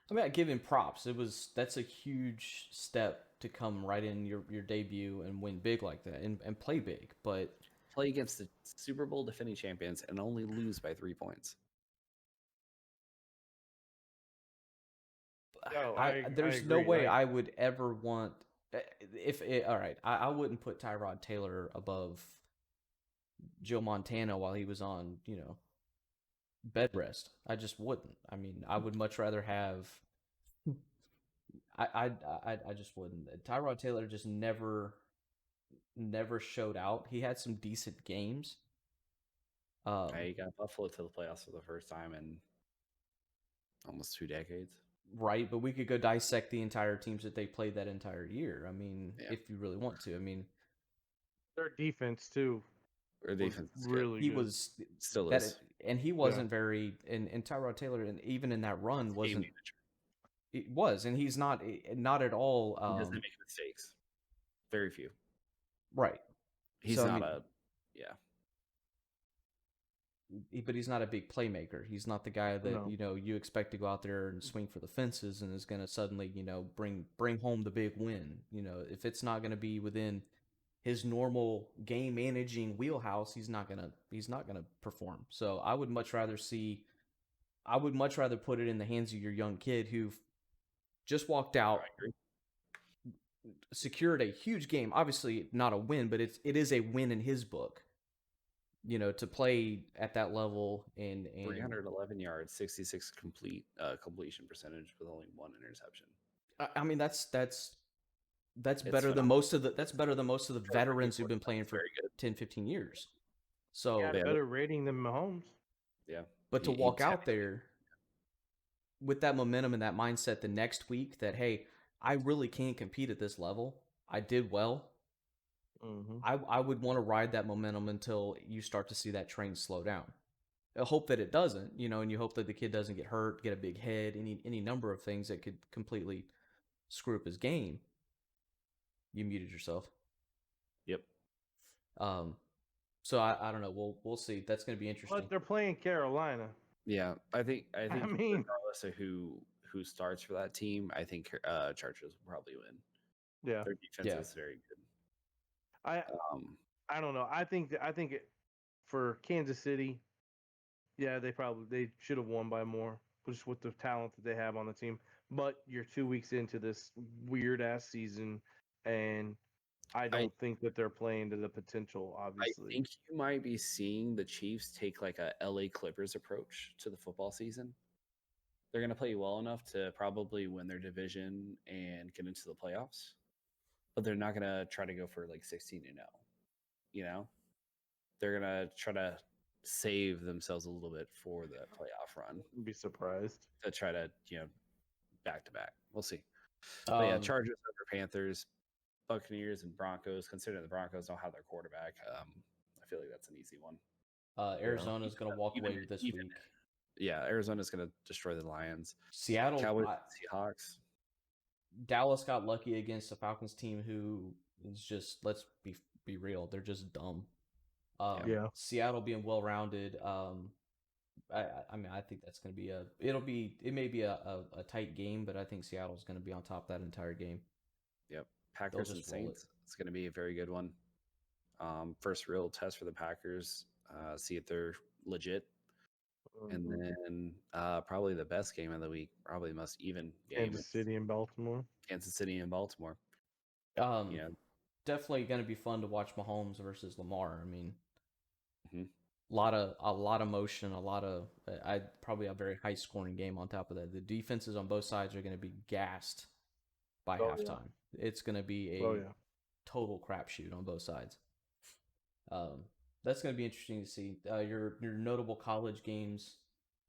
I mean, I give him props. That's a huge step to come right in your debut and win big like that and play big. But play against the Super Bowl defending champions and only lose by 3 points. No, there's no way I would ever want all right. I wouldn't put Tyrod Taylor above Joe Montana while he was on bed rest. I just wouldn't. I mean, I would much rather have. I just wouldn't. Tyrod Taylor just never showed out. He had some decent games. He got Buffalo to the playoffs for the first time in almost 2 decades. Right, but we could go dissect the entire teams that they played that entire year. I mean, if you really want to. I mean, their defense too. Their defense is really he good. was still that, is, and he wasn't very. And Tyrod Taylor, and even in that run, wasn't. It was, and he's not at all. He doesn't make mistakes. Very few. Right. He's so, not but he's not a big playmaker. He's not the guy that you expect to go out there and swing for the fences and is going to suddenly bring home the big win. If it's not going to be within his normal game managing wheelhouse, he's not gonna perform. So I would much rather put it in the hands of your young kid who just walked out, secured a huge game. Obviously not a win, but it is a win in his book. To play at that level and 311 yards, 66 completion percentage with only 1 interception. I mean that's better than most of the veterans who've been playing for 10, 15 years. So better rating than Mahomes. Yeah. But to walk out there with that momentum and that mindset the next week that, hey, I really can't compete at this level. I did well. Mm-hmm. I would want to ride that momentum until you start to see that train slow down. I hope that it doesn't, and you hope that the kid doesn't get hurt, get a big head, any number of things that could completely screw up his game. You muted yourself. Yep. So I don't know. We'll see. That's going to be interesting. But they're playing Carolina. Yeah, I think I mean, regardless of who starts for that team, I think Chargers will probably win. Yeah, their defense is very good. I don't know. I think for Kansas City, yeah, they should have won by more, just with the talent that they have on the team. But you're 2 weeks into this weird ass season, and I don't think that they're playing to the potential. Obviously, I think you might be seeing the Chiefs take like a LA Clippers approach to the football season. They're going to play well enough to probably win their division and get into the playoffs, but they're not going to try to go for like 16-0. They're going to try to save themselves a little bit for the playoff run. I'd be surprised to try to, back to back. We'll see. But yeah, Chargers over Panthers, Buccaneers and Broncos. Considering the Broncos don't have their quarterback, I feel like that's an easy one. Arizona's going to walk even- away this even- week. Yeah, Arizona's going to destroy the Lions. Seattle, Cowboys, Seahawks. Dallas got lucky against the Falcons team, who is just, let's be real, they're just dumb. Yeah. Seattle being well rounded. I mean, I think that's going to be it may be a tight game, but I think Seattle's going to be on top of that entire game. Yep. Packers and just roll it. Saints. It's going to be a very good one. First real test for the Packers. See if they're legit. And then probably the best game of the week, probably the most even game. Kansas City and Baltimore. Kansas City and Baltimore. Definitely going to be fun to watch Mahomes versus Lamar. I mean, Mhm. a lot of motion, probably a very high scoring game on top of that. The defenses on both sides are going to be gassed by halftime. It's going to be a total crapshoot on both sides. That's going to be interesting to see. Your notable college games.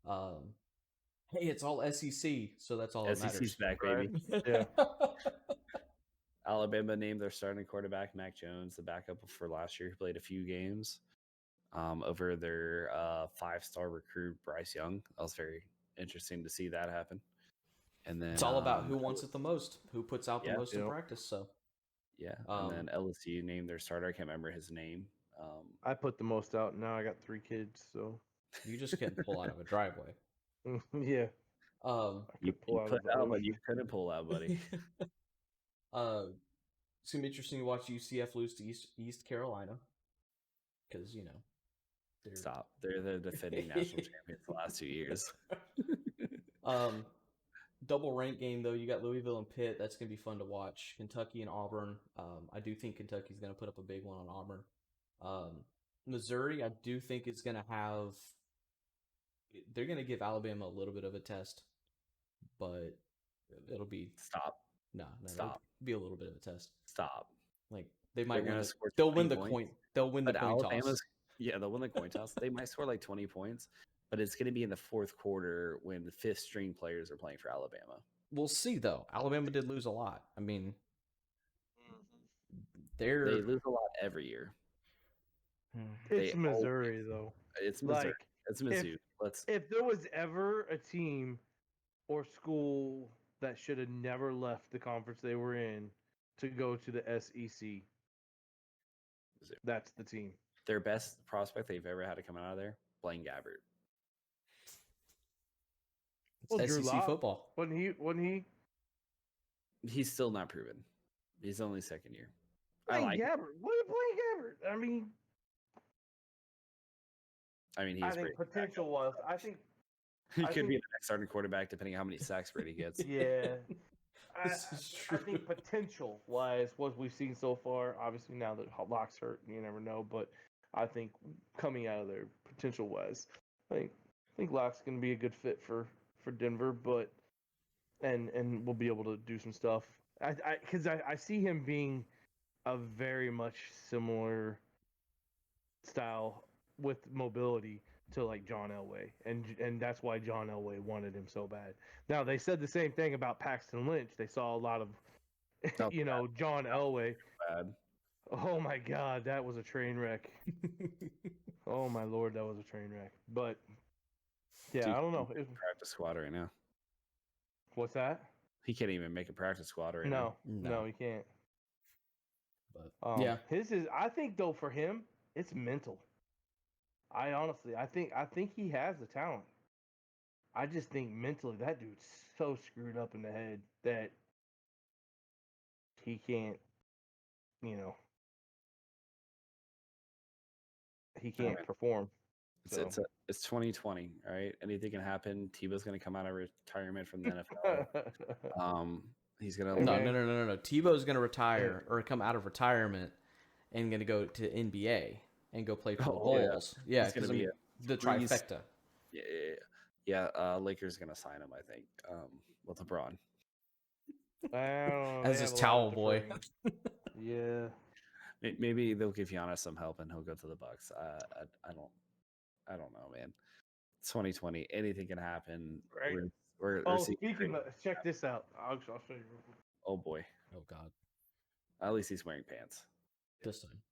Hey, it's all SEC, so that's all that matters. SEC's back, Right. baby. Yeah. Alabama named their starting quarterback, Mac Jones, the backup for last year. He played a few games over their 5-star recruit, Bryce Young. That was very interesting to see that happen. And then it's all about who wants it the most, who puts out the most in practice. So yeah, and then LSU named their starter. I can't remember his name. I put the most out. Now I got 3 kids, so you just can't pull out of a driveway. Yeah. You put out, but you couldn't pull out, buddy. It's gonna be interesting to watch UCF lose to East Carolina, because they're the defending national champions the last 2 years. Double rank game though. You got Louisville and Pitt. That's gonna be fun to watch. Kentucky and Auburn. I do think Kentucky's gonna put up a big one on Auburn. Missouri, I do think it's gonna have. They're gonna give Alabama a little bit of a test, but it'll be Stop. No, Stop. It'll be a little bit of a test. Stop. Like they might win. They'll win the coin. They'll win the coin toss. Yeah, they'll win the coin toss. They might score like 20 points, but it's going to be in the fourth quarter when the 5th string players are playing for Alabama. We'll see though. Alabama did lose a lot. I mean, they lose a lot every year. It's Missouri though. It's Missouri. It's Mizzou. If there was ever a team or school that should have never left the conference they were in to go to the SEC, that's the team. Their best prospect they've ever had to come out of there, Blaine Gabbert. It's SEC football. When he? He's still not proven. He's only second year. Blaine Gabbert. What is Blaine Gabbert? I mean, he's potential was. He could be the next starting quarterback, depending on how many sacks Brady gets. Yeah. I think potential-wise, what we've seen so far, obviously now that Locke's hurt, you never know, but I think coming out of there, potential-wise, I think Locke's going to be a good fit for Denver, but and we'll be able to do some stuff. Because I see him being a very much similar style with mobility to like John Elway, and that's why John Elway wanted him so bad. Now they said the same thing about Paxton Lynch. They saw a lot of, John Elway. Bad. Oh my God, that was a train wreck. Oh my Lord, that was a train wreck. But yeah, Dude, I don't know. Practice squad right now. What's that? He can't even make a practice squad right now. No, he can't. But yeah, his is. I think though for him, it's mental. I think he has the talent. I just think mentally that dude's so screwed up in the head that he can't, he can't perform. It's 2020, all right? Anything can happen. Tebow's going to come out of retirement from the NFL. He's going to... No. Tebow's going to retire or come out of retirement and going to go to NBA and go play for the Bulls. Yeah, because the trifecta. Yeah. Lakers going to sign him, I think, with LeBron. As his towel boy. Yeah. Maybe they'll give Giannis some help and he'll go to the Bucks. I don't know, man. It's 2020. Anything can happen. Right. We're speaking of, check this out. I'll show you. Oh boy. Oh God. At least he's wearing pants. This time.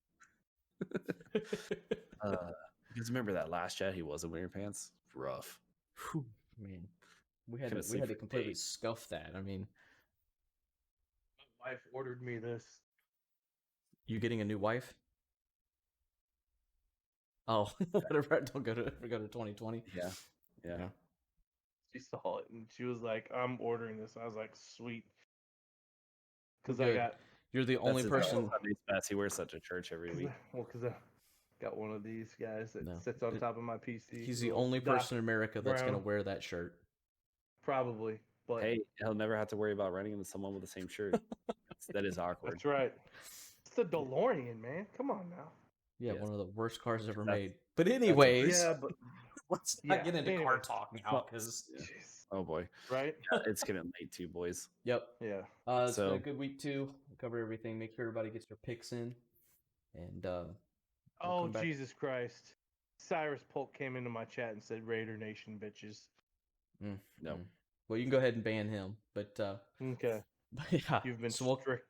Because remember that last chat, he wasn't wearing pants. Rough. Whew, man, we had Couldn't to sleep for completely days. scuff that. I mean, My wife ordered me this. you getting a new wife? Oh, whatever. Don't go to 2020. Yeah. Yeah. Yeah. She saw it and she was like, "I'm ordering this." I was like, "Sweet," because I Good. got You're the only That's his person. Sunday's best. He wears that to church every week. because I got one of these guys that No, sits on it- top of my PC. He's the little only Doc person in America that's gonna Brown, wear that shirt. probably, but Hey, he'll never have to worry about running into someone with the same shirt. That is awkward. that's right. It's the DeLorean, man. Come on now. Yeah, Yes. one of the worst cars ever That's- made. But anyways, Yeah, but let's yeah, not get into car anyways. talk now, Well, because Yeah. jeez, Oh boy. right? Yeah, it's getting late too, boys. yep. Yeah. It's been So- a good week too. We covered everything. Make sure everybody gets their picks in, and we'll Oh come back. Jesus Christ! Cyrus Polk came into my chat and said, "Raider Nation, bitches." No. Well, you can go ahead and ban him, but Okay, yeah, you've been so strict.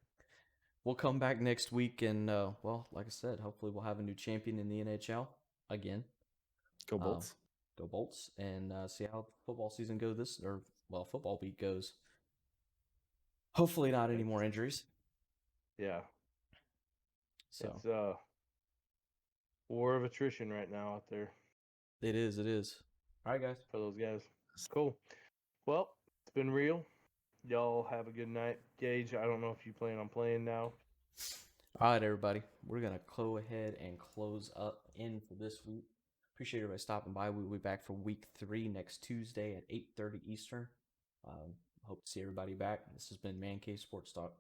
we'll come back next week, and well, like I said, hopefully we'll have a new champion in the NHL again. Go Bolts. Go Bolts, and see how football season football week goes. Hopefully, not any more injuries. Yeah, So it's war of attrition right now out there it is. It is. All right, guys. for those guys. Cool. Well, it's been real. Y'all have a good night. Gage, I don't know if you plan on playing now. All right, everybody. We're gonna go ahead and close up in for this week. Appreciate everybody stopping by. We'll be back for week 3 next Tuesday at 8:30 Eastern. Hope to see everybody back. This has been ManCave Sports Talk.